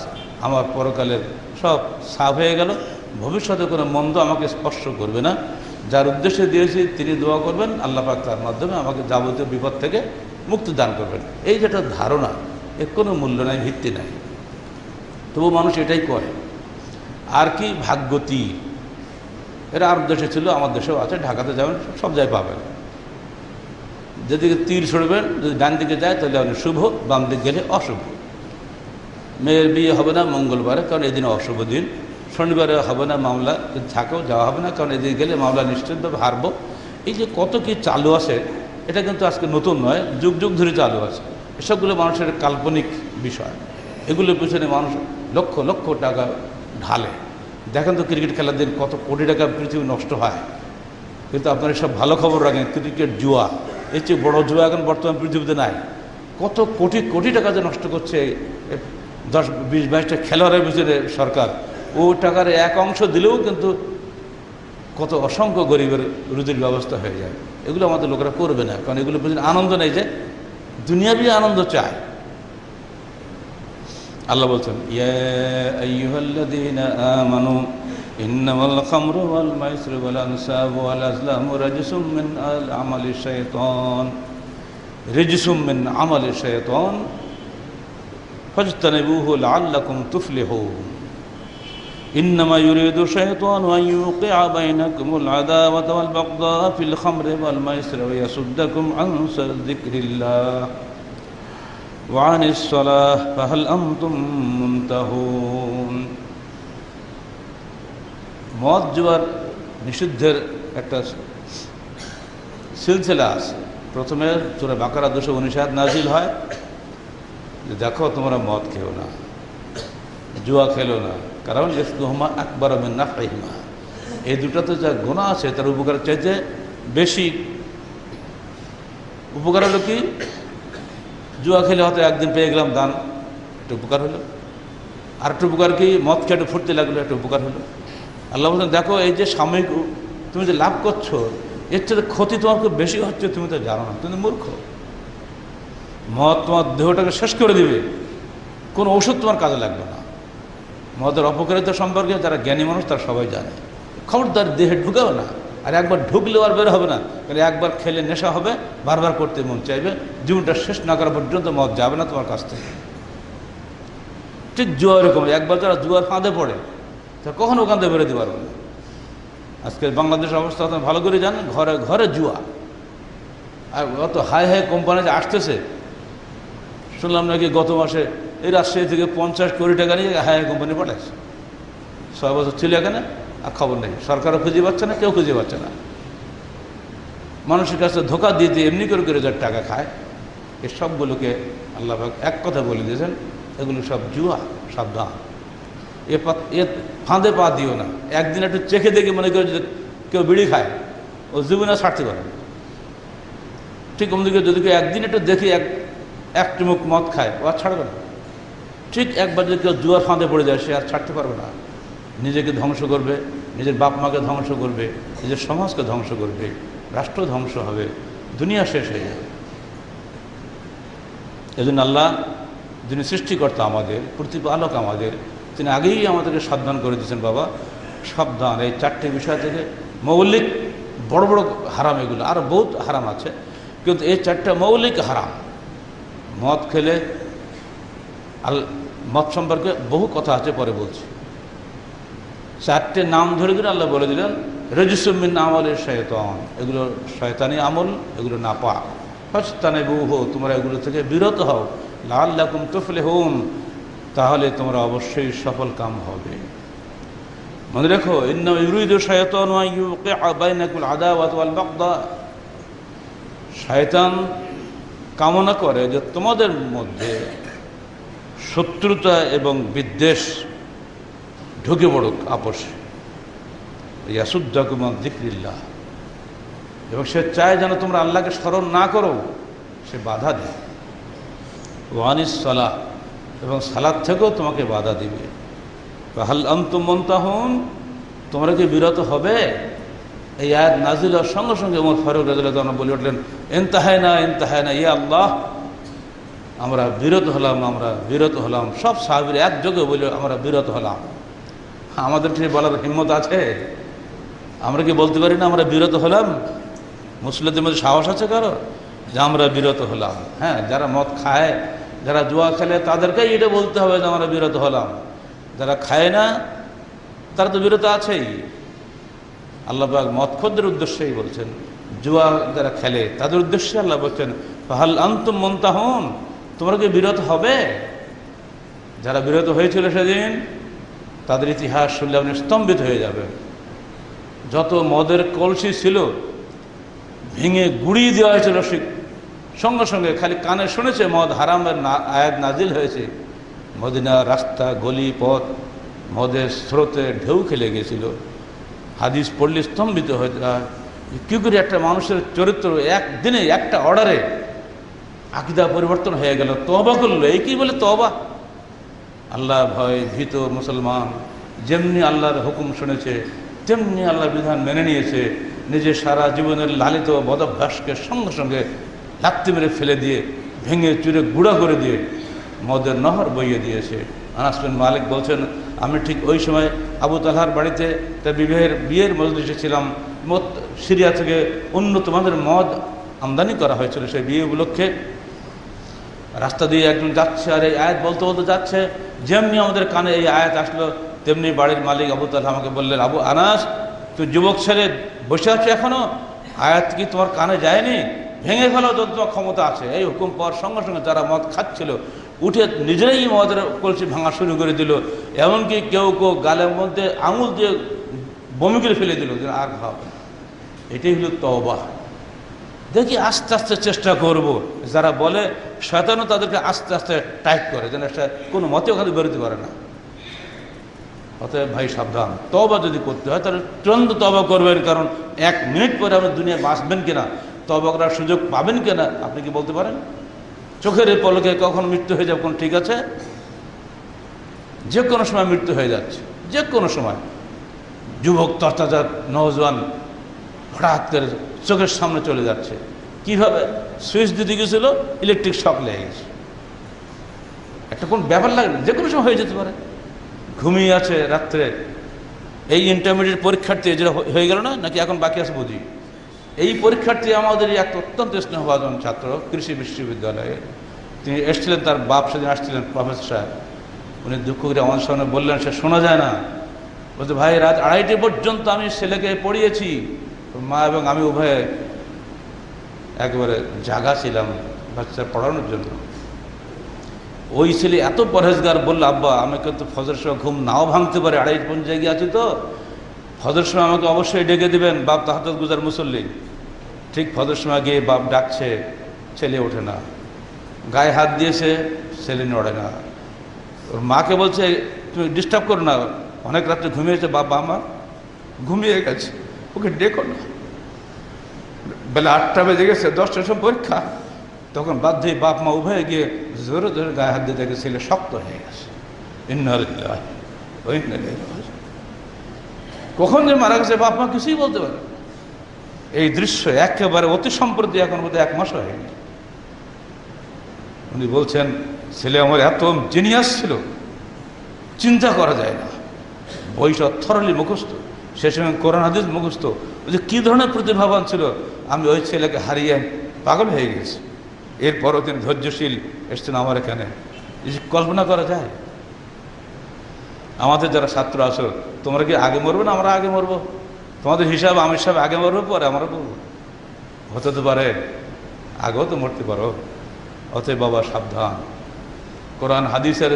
Speaker 1: আমার পরকালের সব সাফ হয়ে গেল, ভবিষ্যতে কোনো মন্দ আমাকে স্পর্শ করবে না। যার উদ্দেশ্যে দিয়েছি তিনি দোয়া করবেন, আল্লাহ পাক তার মাধ্যমে আমাকে যাবতীয় বিপদ থেকে মুক্তি দান করবেন। এই যেটা ধারণা, এর কোনো মূল্য নাই, ভিত্তি নাই, তবু মানুষ এটাই করে। আর কি ভাগ্যতী, এরা আরব দেশে ছিল, আমার দেশেও আছে, ঢাকাতে যাবেন সব জায়গায় পাবেন। যেদিকে তীর ছড়বেন, যদি ডান দিকে যায় তাহলে আপনি শুভ, বাম দিকে গেলে অশুভ। মেয়ের বিয়ে হবে না মঙ্গলবারে, কারণ এদিন অশুভ দিন। শনিবারে হবে না মামলা, থাকেও যাওয়া হবে না, কারণ এদিকে গেলে মামলা নিশ্চিতভাবে হারবো। এই যে কত কি চালু আছে, এটা কিন্তু আজকে নতুন নয়, যুগ যুগ ধরে চালু আছে। এসবগুলো মানুষের কাল্পনিক বিষয়, এগুলোর পিছনে মানুষ লক্ষ লক্ষ টাকা ঢালে। দেখেন তো ক্রিকেট খেলার দিন কত কোটি টাকা পৃথিবী নষ্ট হয়, কিন্তু আপনারা সব ভালো খবর রাখেন, ক্রিকেট জুয়া, এর চেয়ে বড় জুয়া এখন বর্তমান পৃথিবীতে নাই। কত কোটি কোটি টাকা যে নষ্ট করছে 10, 20, 22টা খেলোয়াড়ের পিছনে সরকার। ও টাকার এক অংশ দিলেও কিন্তু কত অসংখ্য গরিবের রুজির ব্যবস্থা হয়ে যায়। এগুলো আমাদের লোকেরা করবে না, কারণ এগুলোর পিছনে আনন্দ নেই, যে দুনিয়াবি আনন্দ চায়। আল্লাহ বলছেন, ইয়া আইয়ুহাল্লাযীনা আমানু ইন্নামাল খামরু ওয়াল মাইসিরু ওয়াল আনসাবু ওয়াল আজলামু রাজসুম মিন আমালি শাইতান, রিজসুম মিন আমালি শাইতান ফাজতানিবুহু লাআল্লাকুম তুফলিহুন। إنما يريد الشيطان أن يوقع بينكم العداوة والبغضاء في الخمر والميسر ويصدكم عن ذكر الله وعن الصلاة فهل أنتم منتهون। মদ জুয়ার নিষিদ্ধের একটা সিলসিলা আছে। প্রথমে সূরা বাকারা 219 আয়াত নাজিল হয় যে দেখো তোমরা মদ খেও না, জুয়া খেলো না, কারণ ইসমুহুমা আকবার মিন নাফইহিমা, এই দুটাতে যা গুনাহ আছে তার উপকারের চাইতে বেশি। উপকার হলো কি, জুয়া খেলে হয়তো একদিন পেয়ে গেলাম দান, একটা উপকার হলো। আর একটা উপকার কি, মদ খেয়ে ফুটতে লাগলো, একটা উপকার হলো। আল্লাহ বলছেন দেখো এই যে সাময়িক তুমি যে লাভ করছো, এর চেয়ে ক্ষতি তোমার খুব বেশি হচ্ছে, তুমি তো জানো না, তুমি মূর্খ। মদ তোমার দেহটাকে শেষ করে দিবে, কোনো ওষুধ তোমার কাজে লাগবে না। মদের অপকারিতা সম্পর্কে যারা জ্ঞানী মানুষ তারা সবাই জানে। খবরদার দেহে ঢুকাও না, আর একবার ঢুকলেও আর বের হবে না, কারণ একবার খেলে নেশা হবে, বারবার করতে মন চাইবে, জীবনটা শেষ না করা পর্যন্ত মদ যাবে না তোমার কাছ থেকে। ঠিক জুয়া এরকম, একবার যারা জুয়ার ফাঁদে পড়ে তা কখনো ওখান থেকে বেরোতে পারবে না। আজকে বাংলাদেশের অবস্থা আপনারা ভালো করে জানেন, ঘরে ঘরে জুয়া। আর অত হাই হাই কোম্পানি যে আসতেছে, শুনলাম নাকি গত মাসে এই রাজশাহী থেকে 50 কোটি টাকা নিয়ে হাই হাই কোম্পানি পাঠাচ্ছে। 6 বছর ছিল এখানে, আর খবর নেই, সরকারও খুঁজে পাচ্ছে না, কেউ খুঁজে পাচ্ছে না। মানুষের কাছে ধোকা দিয়ে দিয়ে এমনি করে করে যার টাকা খায়। এই সবগুলোকে আল্লাহ পাক এক কথা বলে দিয়েছেন, এগুলো সব জুয়া, সাবধান। এ ফাঁদে পা দিও না। একদিন একটু চেখে দেখে মনে করে যদি কেউ বিড়ি খায়, ও জীবনে ছাড়তে পারে না। ঠিক অন্যদিকে যদি কেউ একদিন একটু দেখে এক চুমুক মদ খায়, ও আর ছাড়বে না। ঠিক একবার যদি কেউ জুয়ার ফাঁদে পড়ে যায়, সে আর ছাড়তে পারবে না। নিজেকে ধ্বংস করবে, নিজের বাপ মাকে ধ্বংস করবে, নিজের সমাজকে ধ্বংস করবে, রাষ্ট্র ধ্বংস হবে, দুনিয়া শেষ হয়ে যাবে। এজন্য আল্লাহ, যিনি সৃষ্টিকর্তা আমাদের, প্রতিপালক আমাদের, তিনি আগেই আমাদেরকে সাবধান করে দিয়েছেন, বাবা সাবধান এই 4টে বিষয় থেকে। মৌলিক বড় বড় হারাম, এগুলো আরও বহুত হারাম আছে, কিন্তু এই 4টা মৌলিক হারাম। মদ খেলে মদ সম্পর্কে বহু কথা আছে, পরে বলছি। 4টে নাম ধরে ধরে আল্লাহ বলে দিলেন, রেজিসুম মিন আমলের শয়তান, এগুলো শয়তানি আমল, এগুলো নাপাক। ফাজতানিবুহু, তোমরা এগুলো থেকে বিরত হও। লাআল্লাকুম তুফলিহুন, তাহলে তোমরা অবশ্যই সফল কাম হবে। মনে রেখো, ইন্নামা ইউরিদু শাইতানু আন ইউকিআ বাইনাকুল আদাওয়াতা ওয়াল বাগদা, শয়তান কামনা করে যে তোমাদের মধ্যে শত্রুতা এবং বিদ্বেষ ঢুকে পড়ুক আপসে। ইয়াসুদ্দাকুম আন যিকরিল্লাহ, এবং সে চায় যেন তোমরা আল্লাহকে স্মরণ না করো, সে বাধা দেয়। ওয়ানিস সালাহ, এবং সালাত থেকেও তোমাকে বাধা দিবে। হাল আনতুম মুনতাহুন, তোমরা কি বিরত হবে? এই আয়াত নাজিল হওয়ার সঙ্গে সঙ্গে ওমর ফারুক রাদিয়াল্লাহু আনহু বলে উঠলেন, ইনতাহাইনা ইনতাহাইনা ইয়া আল্লাহ, আমরা বিরত হলাম, আমরা বিরত হলাম। সব সাহাবীরা একযোগে বলে, আমরা বিরত হলাম। আমাদের কি বলার হিম্মত আছে? আমরা কি বলতে পারি না আমরা বিরত হলাম? মুসলিমদের মধ্যে সাহস আছে কারো যে আমরা বিরত হলাম? হ্যাঁ, যারা মদ খায়, যারা জুয়া খেলে, তাদেরকেই এটা বলতে হবে যে আমরা বিরত হলাম। যারা খায় না তারা তো বিরত আছেই। আল্লাহ পাক মদখোরদের উদ্দেশ্যেই বলছেন, জুয়া যারা খেলে তাদের উদ্দেশ্যে আল্লাহ বলছেন, হাল আনতুম মুনতাহুন, তোমরা কি বিরত হবে? যারা বিরত হয়েছিল সেদিন, তাদের ইতিহাস শুনলে আপনি স্তম্ভিত হয়ে যাবেন। যত মদের কলসি ছিল ভেঙে গুড়িয়ে দেওয়া হয়েছিল, সঙ্গে সঙ্গে খালি কানে শুনেছে মদ হারামের আয়াত নাজিল হয়েছে, মদিনার রাস্তা গলি পথ মদের স্রোতে ঢেউ খেলে গেছিল। হাদিস পড়লে স্তম্ভিত হয়ে যায়, কী করে একটা মানুষের চরিত্র একদিনে একটা অর্ডারে আকীদা পরিবর্তন হয়ে গেল, তওবা করলো। এই কি বলে তওবা? আল্লাহ ভয় ভীত মুসলমান যেমনি আল্লাহর হুকুম শুনেছে, তেমনি আল্লাহর বিধান মেনে নিয়েছে, নিজে সারা জীবনের লালিত বদভ্যাসকে সঙ্গে সঙ্গে লাত্তি মেরে ফেলে দিয়ে, ভেঙে চুরে গুঁড়া করে দিয়ে মদের নহর বইয়ে দিয়েছে। আনাস বিন মালিক বলছেন, আমি ঠিক ওই সময় আবু তালহার বাড়িতে তার বিয়ের মজলিসে ছিলাম। সিরিয়া থেকে উন্নত মানের মদ আমদানি করা হয়েছিল সেই বিয়ে উপলক্ষে। রাস্তা দিয়ে একজন যাচ্ছে, আর এই আয়াত বলতে বলতে যাচ্ছে, যেমনি আমাদের কানে এই আয়াত আসলো, তেমনি বাড়ির মালিক আবু তালহা আমাকে বললেন, আবু আনাস, তুই যুবক ছেলে বসে আছো এখনো, আয়াত কি তোমার কানে যায়নি? ভেঙে ফেলো যদি তোমার ক্ষমতা আছে। এই হুকুম পাওয়ার সঙ্গে সঙ্গে যারা মদ খাচ্ছিল উঠে নিজেরাই মদের কলসি ভাঙা শুরু করে দিল। এমনকি কেউ কেউ গালের মধ্যে আঙুল দিয়ে বমি করে ফেলে দিল, যে আর খাওয়া। এটাই হলো তওবা। দেখি আস্তে আস্তে চেষ্টা করব। যারা বলে শয়তানও তাদেরকে আস্তে আস্তে টাইট করে, যেন একটা কোনো মতে ওখানে বেরোতে পারে না। অতএব ভাই সাবধান, তওবা যদি করতে হয় তাহলে তুরন্ত তওবা করবেন, কারণ 1 মিনিট পরে আপনি দুনিয়ায় বাঁচবেন কিনা, তওবা করার সুযোগ পাবেন কিনা আপনি কি বলতে পারেন? চোখের পলকে কখন মৃত্যু হয়ে যাবে কোন ঠিক আছে? যে কোনো সময় মৃত্যু হয়ে যাচ্ছে, যে কোনো সময়। যুবক তরতাজা নওজোয়ান হঠাৎ করে চোখের সামনে চলে যাচ্ছে। কিভাবে? সুইচ দিতে গেছিল, ইলেকট্রিক শক লেগে গেছে। একটা কোন ব্যাপার লাগে, যে কোনো সময় হয়ে যেতে পারে। ঘুমিয়ে আছে রাত্রে, এই ইন্টারমিডিয়েট পরীক্ষার্থী যেটা হয়ে গেল না, নাকি এখন বাকি আছে বুঝি। এই পরীক্ষার্থী আমাদের এক অত্যন্ত স্নেহভাজন ছাত্র, কৃষি বিশ্ববিদ্যালয়ে। তিনি এসেছিলেন, তার বাপ সেদিন আসছিলেন, প্রফেসর সাহেব। উনি দুঃখ করে আমাদের সামনে বললেন, সে শোনা যায় না, বলছে ভাই রাত 2:30 পর্যন্ত আমি ছেলেকে পড়িয়েছি, মা এবং আমি উভয়ে একেবারে জাগা ছিলাম বাচ্চা পড়ানোর জন্য। ওই ছেলে এত পরহেজগার, বলল আব্বা আমি কিন্তু ফজর সময় ঘুম নাও ভাঙতে পারে, 2:30 পর্যন্ত জায়গায় আছি, তো ফজর সময় আমাকে অবশ্যই ডেকে দেবেন, বাপ তাহাজ্জুদ গুজার মুসল্লি। ঠিক ফজর সময় গিয়ে বাপ ডাকছে, ছেলে ওঠে না, গায়ে হাত দিয়েছে, ছেলে নড়ে না। ওর মাকে বলছে তুমি ডিস্টার্ব করো না, অনেক রাত্রে ঘুমিয়েছে বাবা, আমার ঘুমিয়ে গেছে, ওকে ডেকো না। বেলা 8টা বেজে গেছে, 10টার সময় পরীক্ষা। তখন বাধ্যই বাপ মা উভয়ে গিয়ে জোরে জোরে গায়ে হাত দিয়ে দেখে ছেলে শক্ত হয়ে গেছে। কখন যে মারা গেছে বাপ মা কিছুই বলতে পারে। এই দৃশ্য একেবারে অতি সম্প্রতি, এখন বোধহয় 1 মাস হয়নি। উনি বলছেন ছেলে আমার এত জিনিয়াস ছিল, চিন্তা করা যায় না। বইটা থরলি মুখস্থ, সে সময় কোরআন হাদিস মুখস্থ। ওই যে কী ধরনের প্রতিভাবান ছিল, আমি ওই ছেলেকে হারিয়ে পাগল হয়ে গেছি। এরপরও তিনি ধৈর্যশীল এসছেন আমার এখানে, কল্পনা করা যায়? আমাদের যারা ছাত্র আছো, তোমরা কি আগে মরবে না আমরা আগে মরবো? তোমাদের হিসাব আমি সব আগে মরবো, পরে আমরা বলবো। হতে তো পারে আগেও তো মরতে পারো। অতএব বাবা সাবধান, কোরআন হাদিসের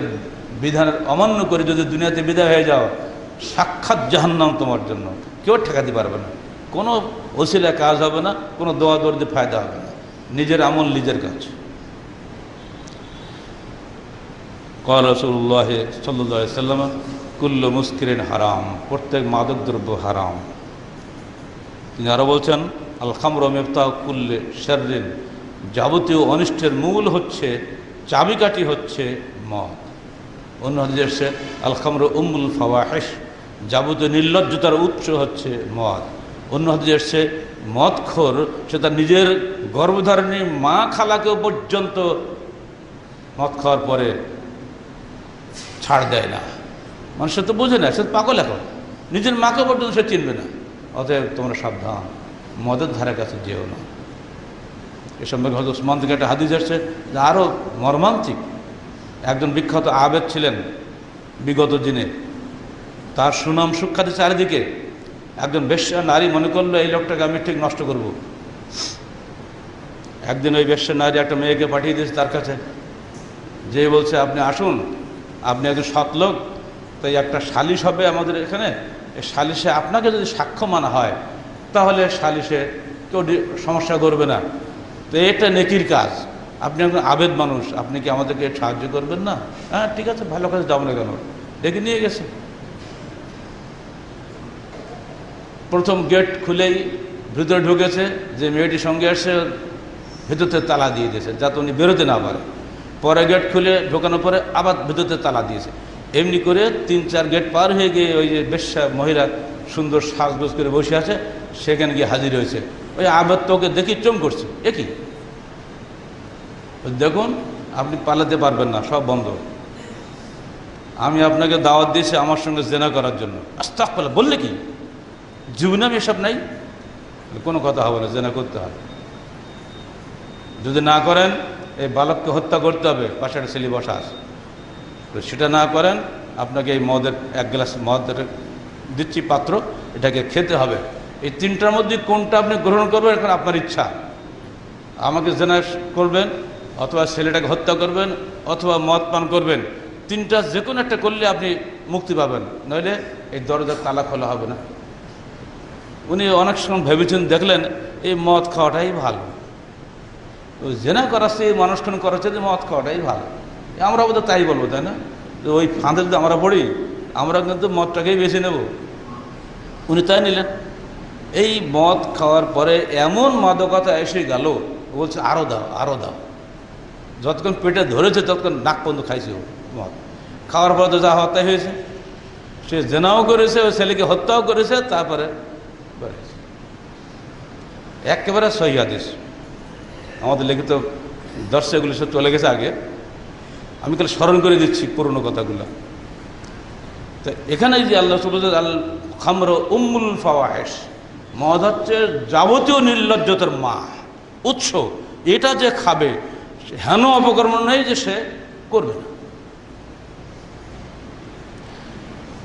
Speaker 1: বিধানের অমান্য করে যদি দুনিয়াতে বিদায় হয়ে যাও, সাক্ষাৎ জাহান্নাম তোমার জন্য, কেউ ঠেকাতে পারবে না। কোনো ওসিলা কাজ হবে না, কোনো দোয়া দর্দে ফায়দা হবে না। নিজের আমল নিজের কাজ। ক্বাল রাসূলুল্লাহ সাল্লাল্লাহু আলাইহি ওয়াসাল্লাম কুল্লু মুসকিরিন হারাম, প্রত্যেক মাদক দ্রব্য হারাম। তিনি আরও বলছেন আল খামরু মিফতাহু কুল্লি শাররিন, যাবতীয় অনিষ্টের মূল হচ্ছে, চাবিকাঠি হচ্ছে মদ। অন্য হাদিসে এসেছে আল খামরু উম্মুল ফাওয়াহিশ, যাবতীয় নির্লজ্জতার উৎস হচ্ছে মদ। অন্য হাদিসে এসেছে মদখোর সে তার নিজের গর্ভধারিণী মা খালাকেও পর্যন্ত মদ খাওয়ার পরে ছাড় দেয় না। মানুষ তো বোঝে না, সে পাগল, এখন নিজের মাকে পর্যন্ত সে চিনবে না। অতএব তোমরা সাবধান, মদের ধারে কাছে যেও না। এ সম্পর্কে হয়তো ওসমান থেকে একটা হাদিস আসছে যে আরও মর্মান্তিক। একজন বিখ্যাত আবেদ ছিলেন বিগত দিনে, তার সুনাম সুখ্যাতি চারিদিকে। একজন বেশ্যা নারী মনে করলো এই লোকটাকে আমি ঠিক নষ্ট করব। একদিন ওই বেশ্যা নারী একটা মেয়েকে পাঠিয়ে দিয়েছে তার কাছে, যে বলছে আপনি আসুন, আপনি একজন সৎ লোক, তাই একটা সালিশ হবে আমাদের এখানে, এই সালিশে আপনাকে যদি সাক্ষ্য মানা হয় তাহলে সালিশে কেউ সমস্যা করবে না। তো এটা নেকির কাজ, আপনি একজন আবেদ মানুষ, আপনি কি আমাদেরকে সাহায্য করবেন না? হ্যাঁ ঠিক আছে, ভালো কাজ, যাবো না কেন। ডেকে নিয়ে গেছে। প্রথম গেট খুলেই ভিতরে ঢুকেছে, যে মেয়েটির সঙ্গে এসে ভিতরতে তালা দিয়ে দিয়েছে যাতে উনি বেরোতে না পারে। পরে গেট খুলে ঢোকানোর পরে আবার ভিতরতে তালা দিয়েছে। এমনি করে 3-4 গেট পার হয়ে গিয়ে ওই যে বেশ্যা মহিলা সুন্দর সাজগোজ করে বসে আছে, সেখানে গিয়ে হাজির হয়েছে। ওই আবেদ তোকে দেখি চম করছে, একই দেখুন আপনি পালাতে পারবেন না, সব বন্ধ। আমি আপনাকে দাওয়াত দিয়েছি আমার সঙ্গে জেনা করার জন্য। আস্তাগফিরুল্লাহ বললে কি? জীবনে আমি এসব নাই, কোনো কথা হবে না, জেনা করতে হবে। যদি না করেন এই বালককে হত্যা করতে হবে, পাশে একটা ছেলে বসা আছে। তো সেটা না করেন, আপনাকে এই মদের 1 গ্লাস মদ দিচ্ছি পাত্র, এটাকে খেতে হবে। এই 3টার মধ্যে কোনটা আপনি গ্রহণ করবেন এখন আপনার ইচ্ছা। আমাকে জেনা করবেন, অথবা ছেলেটাকে হত্যা করবেন, অথবা মদ পান করবেন। 3টা যে কোনো একটা করলে আপনি মুক্তি পাবেন, নইলে এই দরজার তালা খোলা হবে না। উনি অনেক সময় ভেবেছেন, দেখলেন এই মদ খাওয়াটাই ভালো, জেনা করাচ্ছে মানুষখান করাচ্ছে যে মদ খাওয়াটাই ভালো। আমরা বোধহয় তাই বলবো, তাই না? ওই ফাঁদে যদি আমরা পড়ি, আমরা কিন্তু মদটাকেই বেছে নেব। উনি তাই নিলেন। এই মদ খাওয়ার পরে এমন মাদকতা এসে গেল, বলছে আরও দাও, আরও দাও। যতক্ষণ পেটে ধরেছে ততক্ষণ নাক পর্যন্ত খাইছে মদ। খাওয়ার পরে তো যা হত্যাই হয়েছে, সে জেনাও করেছে, ওই ছেলেকে হত্যাও করেছে, তারপরে একেবারে সহিহ হাদিস, আমাদের লিখিত দর্শে এগুলো সব চলে গেছে আগে, আমি খালি স্মরণ করে দিচ্ছি পুরনো কথাগুলো। তো এখানে যে আল্লাহ সুবহানাহু আল খামর উম্মুল ফাওয়াহিশ, মদ হচ্ছে যাবতীয় নির্লজ্জতার মা, উৎস। এটা যে খাবে হেন অপকর্ম নেই যে সে করবে না।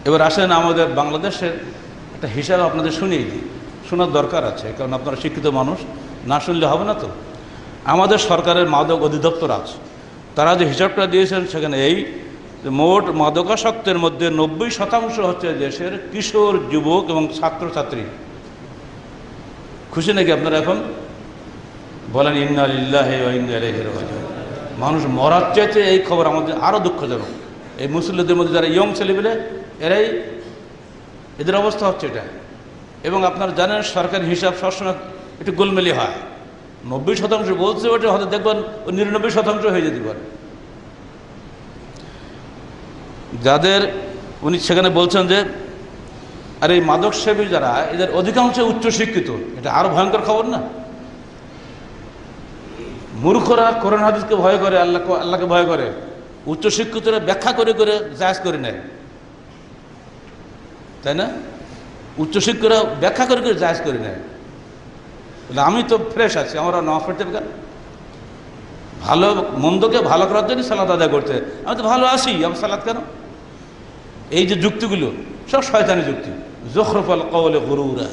Speaker 1: এবার আসেন আমাদের বাংলাদেশের একটা হিসাব আপনাদের শুনিয়ে দিই, শোনার দরকার আছে, কারণ আপনারা শিক্ষিত মানুষ, না শুনলে হবে না। তো আমাদের সরকারের মাদক অধিদপ্তর আছে, তারা যে হিসাবটা দিয়েছেন সেখানে এই মোট মাদকাসক্তের মধ্যে 90% হচ্ছে দেশের কিশোর, যুবক এবং ছাত্রছাত্রী। খুশি নাকি আপনারা? এখন বলেন ইন্না লিল্লাহি ওয়া ইন্না ইলাইহি রাজিউন। মানুষ মরার চাইতে এই খবর আমাদের আরও দুঃখজনক। এই মুসল্লিদের মধ্যে যারা ইয়ং ছেলেবেলে, এদের অবস্থা হচ্ছে এটা। এবং আপনারা জানেন সরকারি হিসাব সবসময় একটু গোলমেলি হয়, 90% বলছে, ওটা হয়তো দেখবেন 99% হয়ে যেতে পারে। যাদের উনি সেখানে বলছেন যে আর এই মাদক সেবী যারা, এদের অধিকাংশ উচ্চশিক্ষিত। এটা আরো ভয়ঙ্কর খবর না? মূর্খরা কোরআন হাদিসকে ভয় করে, আল্লাহকে ভয় করে, উচ্চশিক্ষিতরা ব্যাখ্যা করে করে জায়েজ করে নেয়, তাই না? উচ্চশিক্ষিতরা ব্যাখ্যা করে করে জায়েজ করে নেয়। আমি তো ফ্রেশ আছি, আমরা নামাজ পড়তে ভালো মন্দকে ভালো করার জন্য সালাত আদায় করতে, আমি তো ভালো আছি, আমি সালাত কেন? এই যে যুক্তিগুলো সব শয়তানি যুক্তি। যখরফাল কওলে গুরুরা,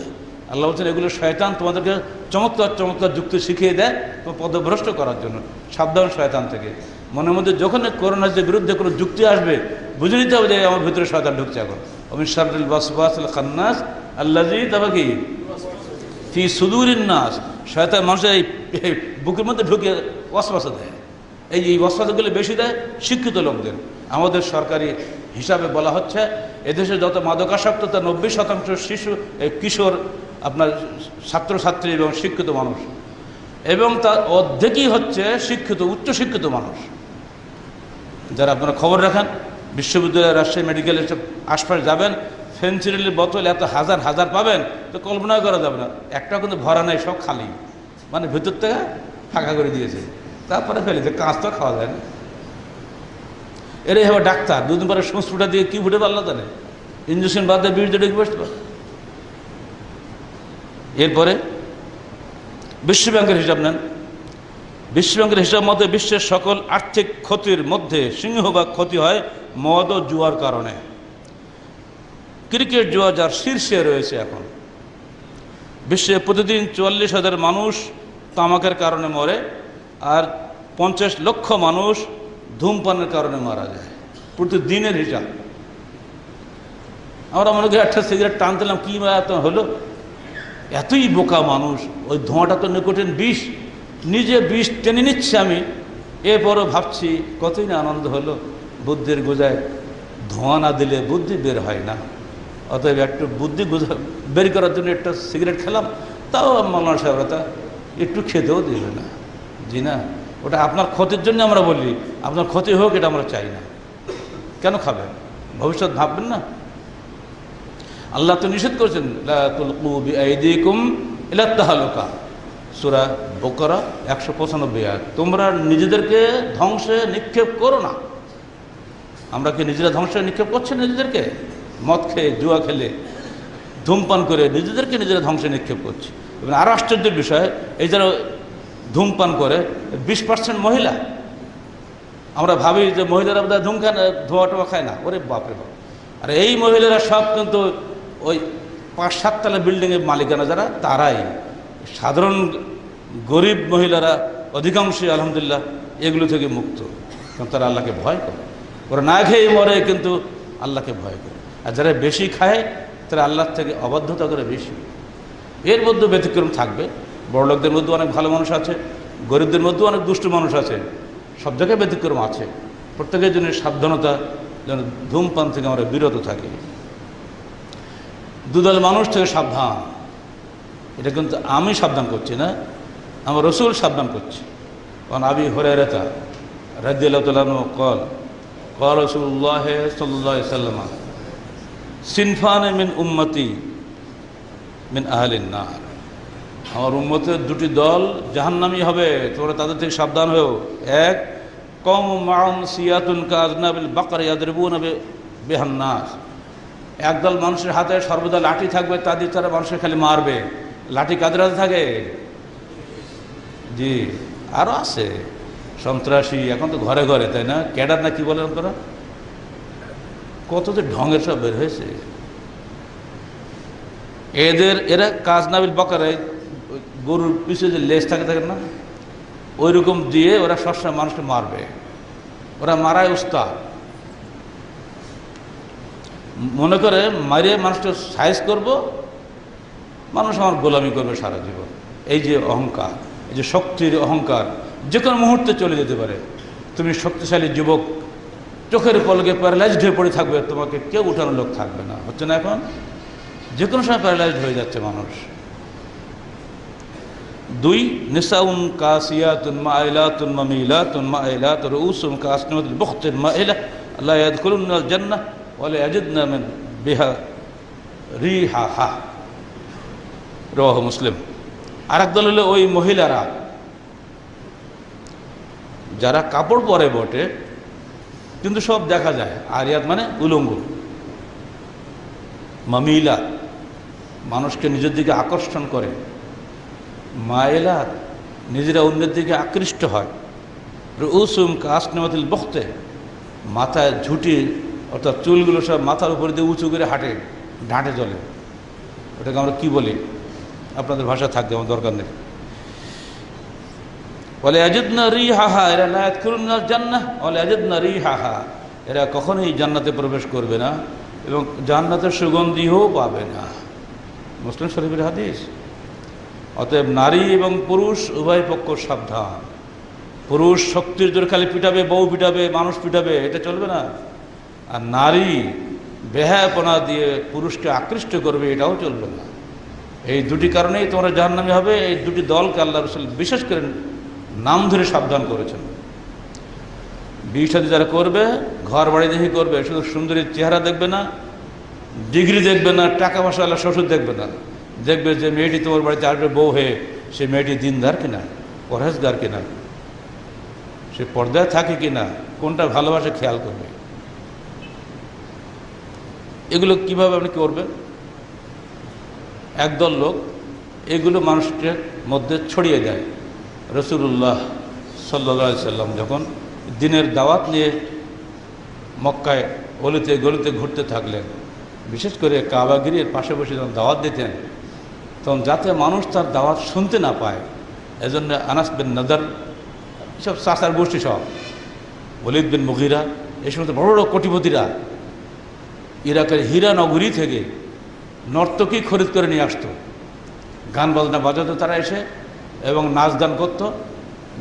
Speaker 1: আল্লাহ বলছেন এগুলো শয়তান তোমাদেরকে চমৎকার চমৎকার যুক্তি শিখিয়ে দেয় তোমার পদভ্রষ্ট করার জন্য। সাবধান শয়তান থেকে। মনের মধ্যে যখন করোনার বিরুদ্ধে কোনো যুক্তি আসবে, বুঝে নিতে হবে যে আমার ভিতরে শয়তান ঢুকছে এখন। অমিন শাররিল ওয়াসওয়াসিল খান্নাস আল্লাযী তাবাকি ফি সুদুরিন নাস। শয়তান মানুষের এই বুকের মধ্যে ঢুকে ওয়াসওয়াসা দেয়। এই ওয়াসওয়াসাগুলো বেশি দেয় শিক্ষিত লোকদের। আমাদের সরকারি হিসাবে বলা হচ্ছে এদেশে যত মাদকাসক্ত তার 90% শিশু, কিশোর, আপনার ছাত্রছাত্রী এবং শিক্ষিত মানুষ, এবং তার অর্ধেকই হচ্ছে শিক্ষিত, উচ্চশিক্ষিত মানুষ। যারা আপনারা খবর রাখেন, বিশ্ববিদ্যালয়, রাজশাহী মেডিকেলের সব আশপাশ যাবেন, ফেনসিডিলের বোতল এত হাজার হাজার পাবেন, তো কল্পনা করা যাবে না। একটাও কিন্তু ভরা নেই, সব খালি, মানে ভেতর থেকে ফাঁকা করে দিয়েছে, তারপরে ফেলেছে। কাঁচ তো খাওয়া যায় না। এরাই হবে ডাক্তার, দুদিন পরে সুঁচ ফুটা দিয়ে কি ফুটে পারলো জানে, ইঞ্জেকশন বাদ দিয়ে বিড়ি ঢুকে বসতে পারে। এরপরে বিশ্বব্যাংকের হিসাব নেন। বিশ্বব্যাংকের হিসাব মতে বিশ্বের সকল আর্থিক ক্ষতির মধ্যে সিংহভাগ ক্ষতি হয় মদ ও জুয়ার কারণে। ক্রিকেট জুয়া যার শীর্ষে রয়েছে এখন। বিশ্বে প্রতিদিন 44,000 মানুষ তামাকের কারণে মরে, আর 50 লক্ষ মানুষ ধূমপানের কারণে মারা যায়, প্রতিদিনের হিসাব। আমরা মনে করি একটা সিগারেট টানতেলাম, কি এত হলো? এতই বোকা মানুষ। ওই ধোঁয়াটা তো নিকোটিন বিষ, নিজে বিষ টেনে নিচ্ছে আমি, এরপরও ভাবছি কতই না আনন্দ হলো। বুদ্ধির গোজায় ধোঁয়া না দিলে বুদ্ধি বের হয় না। অতএব একটু বুদ্ধি বের করার জন্য একটা সিগারেট খেলাম, তাও মাওলানা সাহেবরা তা একটু খেতেও দিবে না। জি না, ওটা আপনার ক্ষতির জন্য আমরা বলি, আপনার ক্ষতি হোক এটা আমরা চাই না। কেন খাবেন? ভবিষ্যৎ ভাববেন না? আল্লাহ তো নিষেধ করেছেন, লা তুলকু বিআইদিকুম ইলা তাহলুকা, সূরা বাকারা 195 আয়াত। তোমরা নিজেদেরকে ধ্বংসে নিক্ষেপ করো না। আমরা কি নিজেরা ধ্বংসে নিক্ষেপ করছি নিজেদেরকে? মদ খেয়ে, জুয়া খেলে, ধূমপান করে নিজেদেরকে নিজেরা ধ্বংসে নিক্ষেপ করছি। এবং আরও আশ্চর্যের বিষয়, এই যারা ধূমপান করে 20% মহিলা। আমরা ভাবি যে মহিলারা বোধহয় ধোঁয়া টোয়া খায় না। ওরে বাপরে বাপ! আর এই মহিলারা সব কিন্তু ওই 5-7 তলা বিল্ডিংয়ের মালিকানা যারা, তারাই। সাধারণ গরিব মহিলারা অধিকাংশই আলহামদুলিল্লাহ এগুলো থেকে মুক্ত, কারণ তারা আল্লাহকে ভয় করে। ওরা না খেয়ে মরে কিন্তু আল্লাহকে ভয় করে। আর যারা বেশি খায় তারা আল্লাহর থেকে অবাধ্যতা করে বেশি। এর মধ্যে ব্যতিক্রম থাকবে। বড়লোকদের মধ্যে অনেক ভালো মানুষ আছে, গরিবদের মধ্যেও অনেক দুষ্ট মানুষ আছে, সব জায়গায় ব্যতিক্রম আছে। প্রত্যেকের জন্য সাবধানতা, যেন ধূমপান থেকে আমরা বিরত থাকি। দুদল মানুষ থেকে সাবধান। এটা কিন্তু আমি সাবধান করছি না, আমার রসুল সাবধান করছি। কারণ আবি হুরায়রা রাদিয়াল্লাহু তাআলা আনহু قال قال رسول الله صلى الله عليه وسلم সিনফান মিন উম্মতি মিন আহলিন নার। আমার উম্মতের দুটি দল জাহান্নামী হবে, তোমরা তাদের থেকে সাবধান হও। এক, কওম মাউন সিয়াতুন কাজনাবিল বাকার ইয়াদরিবুনা বিহান্নাস, একদল মানুষের হাতে সর্বদা লাঠি থাকবে, তাদের তারা মানুষের খালি মারবে। লাঠি কাদের হাতে থাকে? জি, আরও আছে সন্ত্রাসী, এখন তো ঘরে ঘরে, তাই না? ক্যাডার না কি বলেন আপনারা, কত যে ঢঙের সব বের হয়েছে। এরা কাজনাবিল বাকারে, গরুর পিছনে যে লেজ থাকে না, ওই রকম দিয়ে ওরা সবসময় মানুষকে মারবে। ওরা মারায় উস্তাদ, মনে করে মারিয়ে মানুষটা সাইজ করব, মানুষ আমার গোলামি করবে সারা জীবন। এই যে অহংকার, এই যে শক্তির অহংকার, যে কোনো মুহূর্তে চলে যেতে পারে। তুমি শক্তিশালী যুবক, চোখের পলকে প্যারালাইজড হয়ে পড়ে থাকবে, তোমাকে কেউ উঠানোর লোক থাকবে না। হচ্ছে না এখন? যে কোনো সময় প্যারালাইজড হয়ে যাচ্ছে মানুষ। দুই, নিসাউন কাসিয়াতুন মাইলাতুন মামিলাতুন মাইলাত রুউসুন কাসনাতুল বুখতিন মাইলা লা ইয়াদখুলুনাল জান্নাহ ওয়া লা ইয়াজিদনা মিন বিহা রিহাহা, রাওয়াহু মুসলিম। আরেক দল হলো ওই মহিলারা যারা কাপড় পরে বটে কিন্তু সব দেখা যায়, আরিয়াত মানে উলঙ্গ, মামিলা মানুষকে নিজের দিকে আকর্ষণ করে, মায়েলা নিজেরা অন্যের দিকে আকৃষ্ট হয়, রুউসুম কাসনাতুল বুখতে মাথায় ঝুঁটি অর্থাৎ চুলগুলো সব মাথার উপর দিয়ে উঁচু করে হাঁটে, ডাঁটে চলে। ওটাকে আমরা কি বলি? আপনাদের ভাষা থাকবে, আমার দরকার নেই। ওয়ালা ইয়াজিদনা রিহাহা, এরা লা ইয়াদখুলুনাল জান্নাহ ওয়ালা ইয়াজিদনা রিহাহা, এরা কখনোই জান্নাতে প্রবেশ করবে না এবং জান্নাতের সুগন্ধিও পাবে না। মুসলিম শরীফের হাদিস। অতএব নারী এবং পুরুষ উভয় পক্ষ সাবধান। পুরুষ শক্তির জোর খালি পিটাবে, বউ পিটাবে, মানুষ পিটাবে, এটা চলবে না। আর নারী বেহায়াপনা দিয়ে পুরুষকে আকৃষ্ট করবে, এটাও চলবে না। এই দুটি কারণেই তোমরা জাহান্নামী হবে। এই দুটি দলকে আল্লাহ রাসূল বিশেষ করে নাম ধরে সাবধান করেছেন। বিয়ে শাদী যারা করবে, ঘর বাড়ি দেখি করবে, শুধু সুন্দরীর চেহারা দেখবে না, ডিগ্রি দেখবে না, টাকা পয়সা আল্লাহ শ্বশুর দেখবে না। দেখবে যে মেয়েটি তোমার বাড়িতে আসবে বউ হয়ে, সে মেয়েটি দিনদার কিনা, পরহেজগার কিনা, সে পর্দায় থাকে কিনা, কোনটা ভালোবাসে খেয়াল করবে। এগুলো কিভাবে আপনি করবেন? একদল লোক এগুলো মানুষের মধ্যে ছড়িয়ে দেয়। রাসূলুল্লাহ সাল্লাল্লাহু আলাইহি সাল্লাম যখন দিনের দাওয়াত নিয়ে মক্কায় অলিতে গলিতে ঘুরতে থাকলেন, বিশেষ করে কাবাগিরির পাশে বসে যখন দাওয়াত দিতেন, তখন যাতে মানুষ তার দাওয়াত শুনতে না পায়, এজন্য আনাস বিন নদর, সব চাচার গোষ্ঠী, সব ওলীদ বিন মুগীরা, এই সমস্ত বড় বড় কোটিপতিরা ইরাকের হীরা নগরী থেকে নর্তকী খরিদ করে নিয়ে আসতো, গান বাজনা বাজাতো তারা এসে, এবং নাচ গান করত,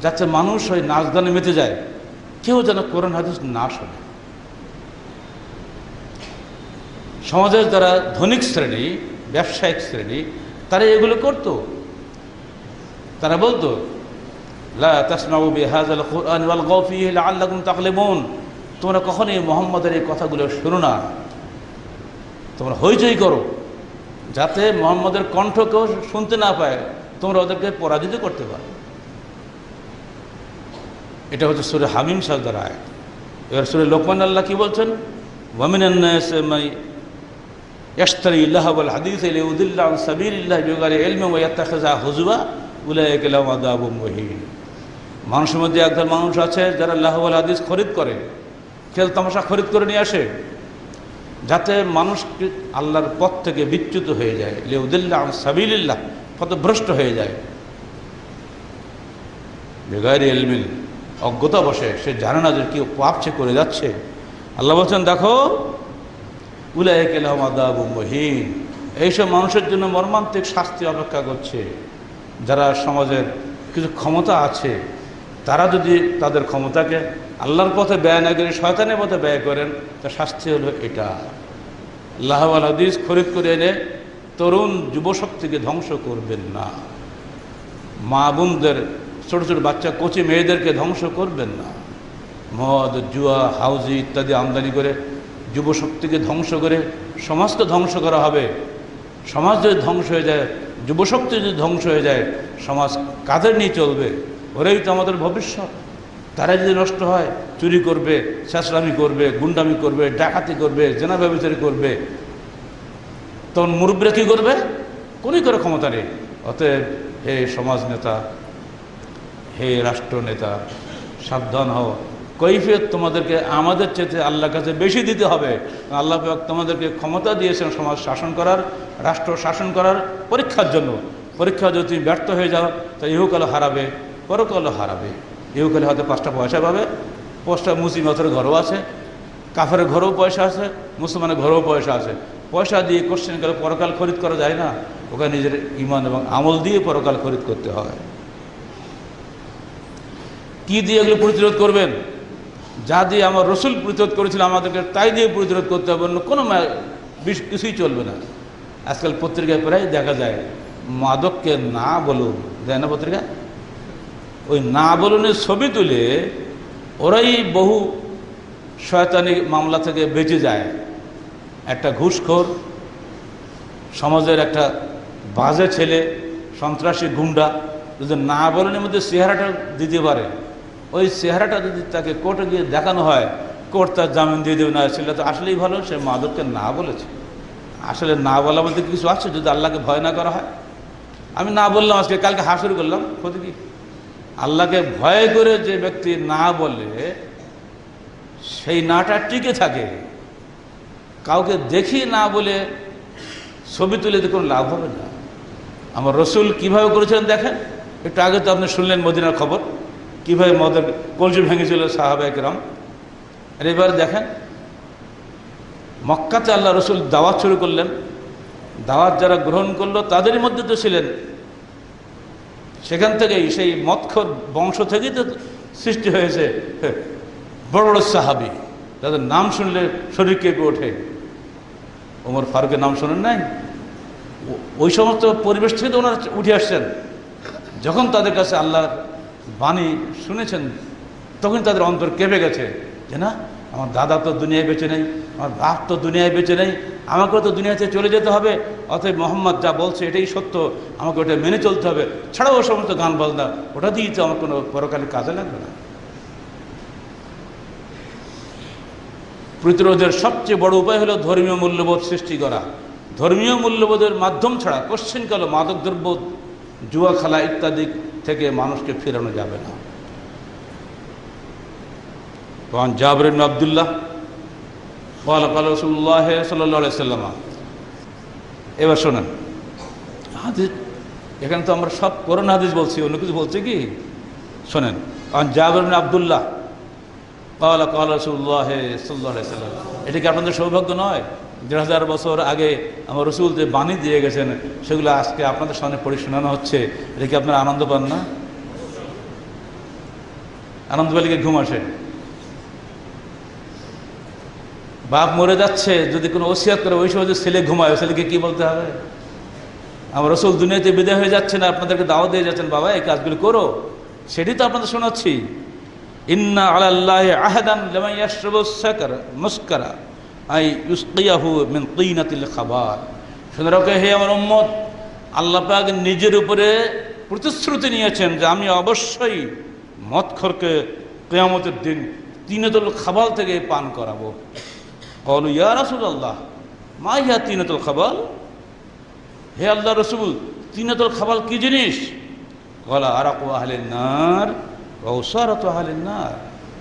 Speaker 1: যাতে মানুষ ওই নাচ গানে মেতে যায়, কেউ যেন কোরআন হাদিস না শোনে। সমাজের যারা ধনিক শ্রেণী, ব্যবসায়িক শ্রেণী, তারা এগুলো করত। তারা বলতো, লা তাসমাউ বিহাযাল কুরআন ওয়ালগাউ ফীহি লাআল্লাকুম তাগলিবুন, তোমরা কখনোই মুহাম্মদের এই কথাগুলো শোনো না, তোমরা হইচই করো, যাতে মুহাম্মদের কণ্ঠ কেউ শুনতে না পায়, তোমরা ওদেরকে পরাজিত করতে পারো। এটা হচ্ছে সূরা হামিম সাজদার আয়াত। এবার সূরা লোকমান আল্লাহ কি বলছেন? ওয়া মিনান নাসি মান ইয়াশতারি লাহওয়াল হাদিস লিইউদিল্লা আন সাবিলিল্লাহি বিগাইরি ইলমিন ওয়া ইয়াত্তাখিযা হুজুয়া উলাইকা লাহুম আযাবুম মুহিন। মানুষের মধ্যে একদল মানুষ আছে যারা লাহওয়াল হাদিস খরিদ করে, খেল তামাশা খরিদ করে নিয়ে আসে, যাতে মানুষ আল্লাহর পথ থেকে বিচ্যুত হয়ে যায়, লিইউদিল্লা আন সাবিলিল্লাহ, পথভ্রষ্ট হয়ে যায়। বিগাইরি ইলমিন, অজ্ঞতা বসে, সে জানে না যে কি পাপ সে করে যাচ্ছে। আল্লাহ বলছেন, দেখো, উলাইকা লাহুম আযাবুম মুহিন, এইসব মানুষের জন্য মর্মান্তিক শাস্তি অপেক্ষা করছে। যারা সমাজের কিছু ক্ষমতা আছে, তারা যদি তাদের ক্ষমতাকে আল্লাহর পথে ব্যয় না করে শয়তানের পথে ব্যয় করেন, তার শাস্তি হলো এটা। লাহওয়াল হাদিস খরিদ করে এনে তরুণ যুবশক্তিকে ধ্বংস করবেন না, মা বোনদের, ছোট ছোট বাচ্চা কচি মেয়েদেরকে ধ্বংস করবেন না। মদ, জুয়া, হাউজি ইত্যাদি আমদানি করে যুবশক্তিকে ধ্বংস করে সমাজকে ধ্বংস করা হবে। সমাজ যদি ধ্বংস হয়ে যায়, যুবশক্তি যদি ধ্বংস হয়ে যায়, সমাজ কাদের নিয়ে চলবে? ওরাই তো আমাদের ভবিষ্যৎ। তারা যদি নষ্ট হয়, চুরি করবে, শেষরামি করবে, গুন্ডামি করবে, ডাকাতি করবে, জেনা ব্যবচারী করবে, তখন মুরব্বীরা কী করবে? কোনই করে ক্ষমতা নেই। অতএব হে সমাজ নেতা, হে রাষ্ট্র নেতা, সাবধান হও। কৈফিয়ত তোমাদেরকে আমাদের চেয়ে আল্লাহর কাছে বেশি দিতে হবে। আল্লাহ পাক তোমাদেরকে ক্ষমতা দিয়েছেন সমাজ শাসন করার, রাষ্ট্র শাসন করার পরীক্ষার জন্য। পরীক্ষা যদি তুমি ব্যর্থ হয়ে যাও, তা ইহকালও হারাবে, পরকালও হারাবে। ইহকালে হয়তো 5টা পয়সা পাবে, 5টা মুসলিমের ঘরও আছে, কাফের ঘরেও পয়সা আছে, মুসলমানের ঘরেও পয়সা আছে। পয়সা দিয়ে কোশ্চেন করে পরকাল খরিদ করা যায় না। ওখানে নিজের ঈমান এবং আমল দিয়ে পরকাল খরিদ করতে হয়। কি দিয়ে এগুলো প্রতিরোধ করবেন? যা দিয়ে আমার রসুল প্রতিরোধ করেছিল আমাদেরকে তাই দিয়ে প্রতিরোধ করতে হবে, অন্য কোনো কিছুই চলবে না। আজকাল পত্রিকায় প্রায় দেখা যায় মাদককে না বলুন, দেয় না পত্রিকা? ওই না বলুনের ছবি তুলে ওরাই বহু শয়তানি মামলা থেকে বেঁচে যায়। একটা ঘুষখোর, সমাজের একটা বাজে ছেলে, সন্ত্রাসী গুন্ডা যদি না বলনের মধ্যে চেহারাটা দিতে পারে, ওই চেহারাটা যদি তাকে কোর্টে গিয়ে দেখানো হয়, কোর্ট তার জামিন দিয়ে দেবে না। সেটা তো আসলেই ভালো, সে মাদককে না বলেছে। আসলে না বলা বলতে কিছু আছে যদি আল্লাহকে ভয় না করা হয়? আমি না বললাম আজকে, কালকে হাসুর করলাম, ক্ষতি কি? আল্লাহকে ভয় করে যে ব্যক্তি না বলে, সেই নাটা টিকে থাকে। কাউকে দেখি না বলে ছবি তুলে দিয়ে কোনো লাভ হবে না। আমার রসুল কীভাবে করেছেন দেখেন। একটু আগে তো আপনি শুনলেন মদিনার খবর, কীভাবে মদের কলজি ভেঙেছিল সাহাবায়ে কেরাম। আর এবার দেখেন মক্কাতে আল্লাহ রসুল দাওয়াত শুরু করলেন। দাওয়াত যারা গ্রহণ করলো তাদেরই মধ্যে তো ছিলেন। সেখান থেকেই সেই মদখোর বংশ থেকেই তো সৃষ্টি হয়েছে বড় বড় সাহাবী, তাদের নাম শুনলে শরীর কেঁপে ওঠে। ওমর ফারুকের নাম শোনেন নাই? ওই সমস্ত পরিবেশ থেকে তো ওনারা উঠে আসছেন। যখন তাদের কাছে আল্লাহর বাণী শুনেছেন, তখন তাদের অন্তর কেঁপে গেছে যে না, আমার দাদা তো দুনিয়ায় বেঁচে নেই, আমার বাপ তো দুনিয়ায় বেঁচে নেই, আমাকেও তো দুনিয়াতে চলে যেতে হবে। অতএব মোহাম্মদ যা বলছে এটাই সত্য, আমাকে ওটা মেনে চলতে হবে। ছাড়াও ও সমস্ত গান বাজনা, ওটা দিয়েই তো আমার কোনো পরকালে কাজে লাগবে না। প্রতিরোধের সবচেয়ে বড় উপায় হলো ধর্মীয় মূল্যবোধ সৃষ্টি করা। ধর্মীয় মূল্যবোধের মাধ্যম ছাড়া কোশ্চিনকালে মাদকদ্রব্য, জুয়া খেলা ইত্যাদি থেকে মানুষকে ফেরানো যাবে না। তখন জাবের ইবনে আব্দুল্লাহ قال قال رسول الله صلى الله عليه وسلم। এবার শোনেন হাদিস, এখানে তো আমরা সব কোরআন হাদিস বলছি, অন্য কিছু বলছে কি? শোনেন, কারণ জাবের ইবনে আব্দুল্লাহ قال قال رسول الله صلى الله عليه وسلم। এটা কি আপনাদের সৌভাগ্য নয়? 1000 বছর আগে আমার রসুল যে বাণী দিয়ে গেছেন, সেগুলো আজকে আপনাদের সামনে পড়ে শোনানো হচ্ছে। এটা কি আপনারা আনন্দ পান না? আনন্দ পেলে কি ঘুম আসে? বাপ মরে যাচ্ছে, যদি কোনো ওসিয়াত করে ওই সময় যদি ছেলে ঘুমায়, ওই ছেলেকে কি বলতে হবে? আমার রসুল দুনিয়াতে বিদায় হয়ে যাচ্ছেন, আপনাদেরকে দাওয়াত দিয়ে যাচ্ছেন, বাবা এই কাজগুলো করো। সেটি তো আপনাদের শোনাচ্ছি। ইন্না আলাল্লাহি আহাদান লিমান ইয়াশরাবু সাকারা মুসকারা আই ইউসকিয়াহু মিন তিনাতিল খাবার। শুনে রাখো হে আমার উম্মত, আল্লাহ পাক নিজের উপরে প্রতিশ্রুতি নিয়েছেন যে আমি অবশ্যই মদখোরকে কিয়ামতের দিন তিনাতুল খাবাল থেকে পান করাবো। ক্বালু ইয়া রাসূলুল্লাহ মা হিয়া তিনাতুল খাবাল? হে আল্লাহ রসুল, তিনাতুল খাবাল কি জিনিস? ক্বালা আরাকু আহলিন নার ওয়া উসারাতু আহলিন নার,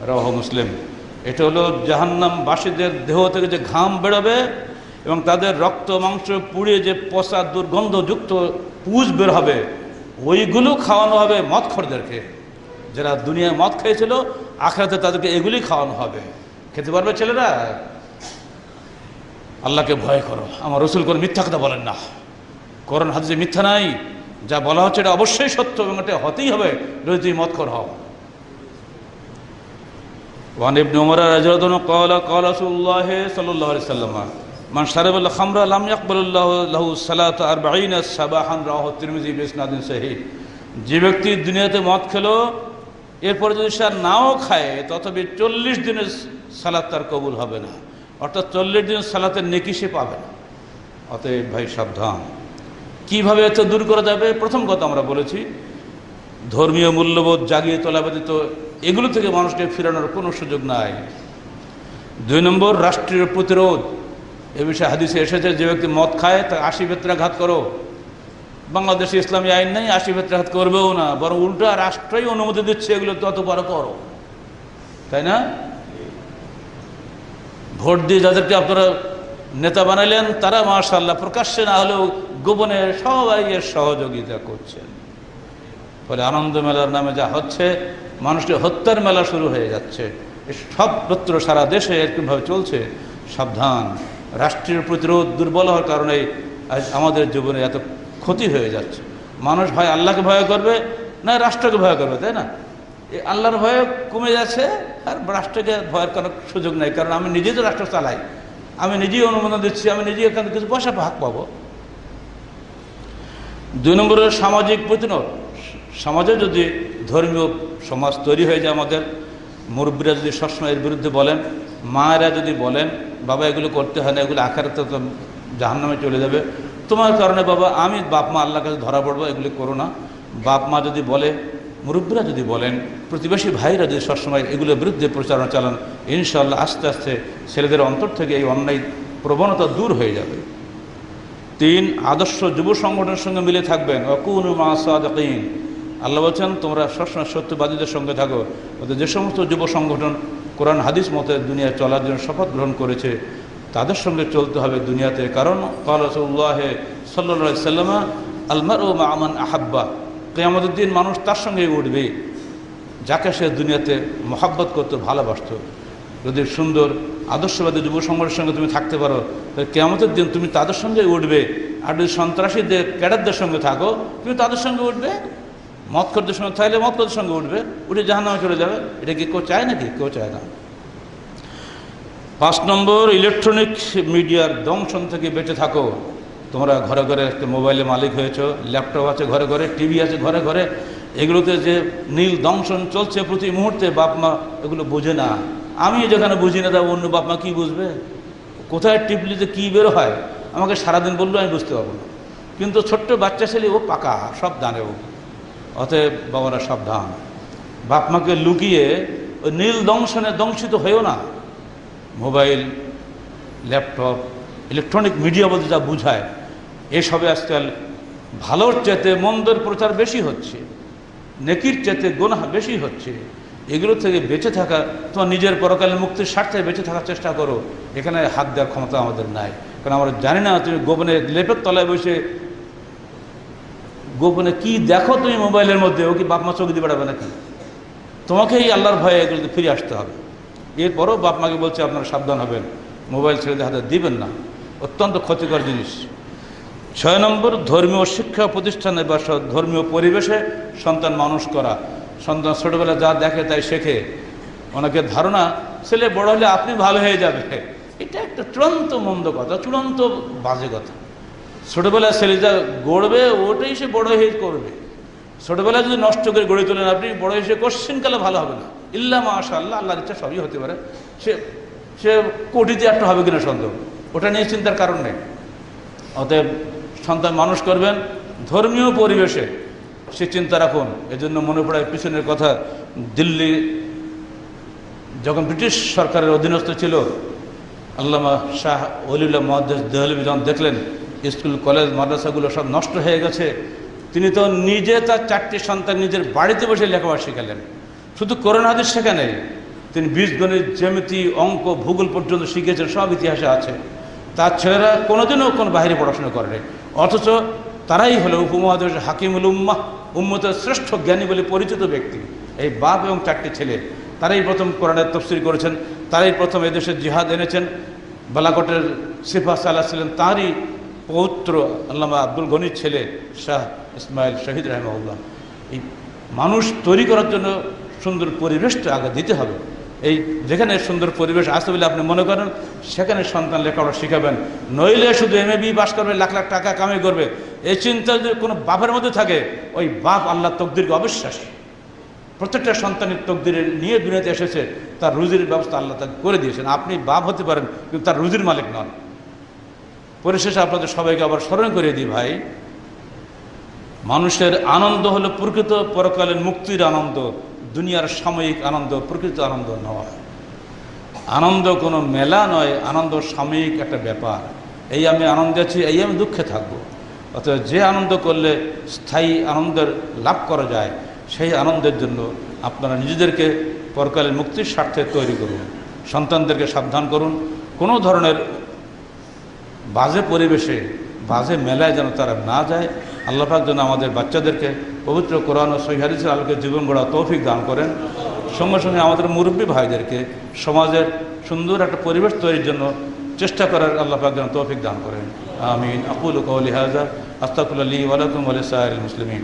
Speaker 1: রাওয়াহু মুসলিম। এটা হলো জাহান্নামবাসীদের দেহ থেকে যে ঘাম বেরোবে এবং তাদের রক্ত মাংস পুড়ে যে পচা দুর্গন্ধযুক্ত পুঁজ বের হবে, ওইগুলো খাওয়ানো হবে মদখোরদেরকে। যারা দুনিয়ায় মদ খেয়েছিল, আখিরাতে তাদেরকে এগুলি খাওয়ানো হবে। খেতে পারবে ছেলেরা? আল্লাহকে ভয় করো। আমার রসুল কোনো মিথ্যা কথা বলেন না, কোরআন হাদিসে মিথ্যা নাই। যা বলা হচ্ছে এটা অবশ্যই সত্য এবং এটা হতেই হবে যদি তুমি মদখোর হও। ওয়ান ইবনে উমর রাদিয়াল্লাহু আনহু قال قال رسول الله صلى الله عليه وسلم من شرب الخمر لم يقبل الله له صلاة 40 صباحا রাওয়াহু তিরমিজি বিসনাদিন সহিহ। যে ব্যক্তি দুনিয়াতে মদ খেলো, এরপরে যদি সে নাও খায়, তথাপি 40 দিনের সালাত তার কবুল হবে না। অর্থাৎ 40 দিন সালাতের নেকি সে পাবে না। অতএব ভাই সাবধান। কিভাবে এত দূর করা যাবে? প্রথম কথা আমরা বলেছি, ধর্মীয় মূল্যবোধ জাগিয়ে তোলা ব্যতীত এগুলো থেকে মানুষকে ফেরানোর কোনো সুযোগ নাই। 2 নম্বর, রাষ্ট্রীয় প্রতিরোধ। এ বিষয়ে হাদিসে এসেছে, যে ব্যক্তি মদ খায় তাকে 80 বেত্রাঘাত করো। বাংলাদেশে ইসলামী আইন নেই, 80 বেত্রাঘাত করবেও না, বরং উল্টা রাষ্ট্রই অনুমতি দিচ্ছে এগুলো তত বড় করো, তাই না? ভোট দিয়ে যাদেরকে আপনারা নেতা বানাইলেন তারা মাশাআল্লাহ প্রকাশ্যে না হলেও গোপনে সবাই এর সহযোগিতা করছেন। ফলে আনন্দ মেলার নামে যা হচ্ছে, মানুষকে হত্যার মেলা শুরু হয়ে যাচ্ছে। সর্বত্র সারা দেশে এরকমভাবে চলছে। সাবধান। রাষ্ট্রীয় প্রতিরোধ দুর্বল হওয়ার কারণে আজ আমাদের জীবনে এত ক্ষতি হয়ে যাচ্ছে। মানুষ হয় আল্লাহকে ভয় করবে না রাষ্ট্রকে ভয় করবে, তাই না? এই আল্লাহর ভয় কমে যাচ্ছে আর রাষ্ট্রকে ভয়ের কোনো সুযোগ নেই, কারণ আমি নিজেই তো রাষ্ট্র চালাই, আমি নিজেই অনুমোদন দিচ্ছি, আমি নিজেই এখানে কিছু পয়সা ভাগ পাবো। 2 নম্বরের সামাজিক প্রতিরোধ। সমাজে যদি ধর্মীয় সমাজ তৈরি হয়ে যায়, আমাদের মুরব্বীরা যদি সবসময় এর বিরুদ্ধে বলেন, মায়েরা যদি বলেন বাবা এগুলো করতে হয় না, এগুলো আখেরাতে তো জাহান্নামে চলে যাবে, তোমার কারণে বাবা আমি বাপ মা আল্লাহর কাছে ধরা পড়বো, এগুলি করো না। বাপ মা যদি বলে, মুরব্বীরা যদি বলেন, প্রতিবেশী ভাইরা যদি সবসময় এগুলোর বিরুদ্ধে প্রচারণা চালান, ইনশাআল্লাহ আস্তে আস্তে ছেলেদের অন্তর থেকে এই অন্যায় প্রবণতা দূর হয়ে যাবে। 3, আদর্শ যুব সংগঠনের সঙ্গে মিলে থাকবেন। ওয়াকুনু মা সাদিকিন। আল্লাহ বলছেন তোমরা সবসময় সত্যবাদীদের সঙ্গে থাকো। অর্থাৎ যে সমস্ত যুব সংগঠন কোরআন হাদিস মতে দুনিয়ায় চলার জন্য শপথ গ্রহণ করেছে তাদের সঙ্গে চলতে হবে দুনিয়াতে। কারণ ক্বালা রাসূলুল্লাহ সাল্লাল্লাহু আলাইহি ওয়াসাল্লাম আল মারউ মা'a মান আহাব্বা। কিয়ামতের দিন মানুষ তার সঙ্গেই উঠবে যাকে সে দুনিয়াতে মহব্বত করতো, ভালোবাসত। যদি সুন্দর আদর্শবাদী যুব সংগঠনের সঙ্গে তুমি থাকতে পারো, তাহলে কিয়ামতের দিন তুমি তাদের সঙ্গেই উঠবে। আর যদি সন্ত্রাসীদের ক্যাডারদের সঙ্গে থাকো, তুমি তাদের সঙ্গে উঠবে। মদখোরদের সঙ্গে থাকলে মদখোরদের সঙ্গে উঠবে, উঠে জাহান্নামে চলে যাবে। এটা কি কেউ চায় নাকি? কেউ চায় না। 5 নম্বর, ইলেকট্রনিক মিডিয়ার দংশন থেকে বেঁচে থাকো। তোমরা ঘরে ঘরে একটা মোবাইলের মালিক হয়েছো, ল্যাপটপ আছে ঘরে ঘরে, টিভি আছে ঘরে ঘরে, এগুলোতে যে নীল দংশন চলছে প্রতি মুহূর্তে, বাপ মা এগুলো বোঝে না। আমি যেখানে বুঝি না তা অন্য বাপ মা কী বুঝবে? কোথায় টিপলি যে কী বের হয় আমাকে সারাদিন বললেও আমি বুঝতে পারবো না। কিন্তু ছোট্ট বাচ্চা ছেলে ও পাকা, সব জানে ও। অতএব বাবারা সাবধান। বাপ মাকে লুকিয়ে ওই নীল দংশনে দংশিত হয়েও না। মোবাইল, ল্যাপটপ, ইলেকট্রনিক মিডিয়া বলতে যা বুঝায়, এসবে আজকাল ভালোর চেতে মন্দের প্রচার বেশি হচ্ছে, নেকির চেতে গুনাহ বেশি হচ্ছে। এগুলো থেকে বেঁচে থাকা, তোমার নিজের পরকালের মুক্তির স্বার্থে বেঁচে থাকার চেষ্টা করো। এখানে হাত দেওয়ার ক্ষমতা আমাদের নাই, কারণ আমরা জানি না তুমি গোপনে লেপের তলায় বসে গোপনে কি দেখো তুমি মোবাইলের মধ্যে, ও কি বাপ মা চোখ দিয়ে বেড়াবে নাকি? তোমাকেই আল্লাহর ভয়ে এগুলোতে ফিরে আসতে হবে। এরপরও বাপ মাকে বলছে আপনারা সাবধান হবেন, মোবাইল ছেলেদের হাতে দিবেন না, অত্যন্ত ক্ষতিকর জিনিস। 6 নম্বর, ধর্মীয় শিক্ষা প্রতিষ্ঠানে বা ধর্মীয় পরিবেশে সন্তান মানুষ করা। সন্তান ছোটোবেলা যা দেখে তাই শেখে। অনেকে ধারণা ছেলে বড় হলে আপনি ভালো হয়ে যাবে, এটা একটা চূড়ান্ত মন্দ কথা, চূড়ান্ত বাজে কথা। ছোটোবেলায় ছেলে যা গড়বে ওটাই সে বড় হয়ে করবে। ছোটোবেলায় যদি নষ্ট করে গড়ে তোলেন আপনি, বড় হয়ে সে কোশ্চিনকালে ভালো হবে না। ইল্লা মাশাআল্লাহ, আল্লাহর ইচ্ছা সবই হতে পারে। সে কোটিতে একটা হবে কিনা সন্দেহ, ওটা নিয়ে চিন্তার কারণ নেই। অতএব সন্তান মানুষ করবেন ধর্মীয় পরিবেশে, সে চিন্তা রাখুন। এজন্য মনে পড়ে পিছনের কথা, দিল্লি যখন ব্রিটিশ সরকারের অধীনস্থ ছিল, আল্লামা শাহ ওলিউল্লাহ মুহাদ্দিস দেহলভী যখন দেখলেন স্কুল কলেজ মাদ্রাসাগুলো সব নষ্ট হয়ে গেছে, তিনি তো নিজে তার 4টি সন্তান নিজের বাড়িতে বসে লেখাপড়া শেখালেন। শুধু কোরআন হাদিস শেখা নেই, তিনি বীজগণিত, জ্যামিতি, অঙ্ক, ভূগোল পর্যন্ত শিখেছেন, সব ইতিহাসে আছে। তার ছেলেরা কোনোদিনও কোনো বাইরে পড়াশোনা করেনি, অথচ তারাই হলো উপমহাদেশের হাকিমুল উম্মাহ, উম্মতের শ্রেষ্ঠ জ্ঞানী বলে পরিচিত ব্যক্তি। এই বাপ এবং 4টি ছেলে, তারাই প্রথম কোরআনের তাফসীর করেছেন, তারাই প্রথম এদেশে জিহাদ এনেছেন। বালাকোটের সিপাহ সালাহ ছিলেন তাঁরই পৌত্র আল্লামা আব্দুল গনির ছেলে শাহ ইসমাইল শহীদ রাহিমাহুল্লাহ। এই মানুষ তৈরি করার জন্য সুন্দর পরিবেশটা আগে দিতে হবে। এই যেখানে সুন্দর পরিবেশ আসতে বলে আপনি মনে করেন সেখানে সন্তান লেখাপড়া শিখাবেন, নইলে শুধু MA বাস করবে, লাখ লাখ টাকা কামাই করবে, এই চিন্তা যদি কোনো বাপের মধ্যে থাকে, ওই বাপ আল্লাহর তকদিরকে অবিশ্বাসী। প্রত্যেকটা সন্তানের তকদিরে নিয়ে দুনিয়াতে এসেছে, তার রুজির ব্যবস্থা আল্লাহ তাকে করে দিয়েছেন। আপনি বাপ হতে পারেন কিন্তু তার রুজির মালিক নন। পরিশেষে আপনাদের সবাইকে আবার স্মরণ করে দিই ভাই, মানুষের আনন্দ হলো প্রকৃত পরকালের মুক্তির আনন্দ, দুনিয়ার সাময়িক আনন্দ প্রকৃত আনন্দ নয়। আনন্দ কোনো মেলা নয়, আনন্দ সাময়িক একটা ব্যাপার। এই আমি আনন্দে আছি, এই আমি দুঃখে থাকবো। অর্থাৎ যে আনন্দ করলে স্থায়ী আনন্দের লাভ করা যায়, সেই আনন্দের জন্য আপনারা নিজেদেরকে পরকালের মুক্তির স্বার্থে তৈরি করুন। সন্তানদেরকে সাবধান করুন, কোনো ধরনের বাজে পরিবেশে, বাজে মেলায় যেন তারা না যায়। আল্লাহ পাক যেন আমাদের বাচ্চাদেরকে পবিত্র কোরআন ও সহিহ হাদিসের আলোকে জীবন গড়া তৌফিক দান করেন। সঙ্গে সঙ্গে আমাদের মুরব্বী ভাইদেরকে সমাজের সুন্দর একটা পরিবেশ তৈরির জন্য চেষ্টা করার আল্লাহ পাক যেন তৌফিক দান করেন। আমিন। আকুলু কওলি হাযা আস্তাগফিরুল্লাহ লি ওয়া লাকুম ওয়া লিসাইরিল মুসলিমিন।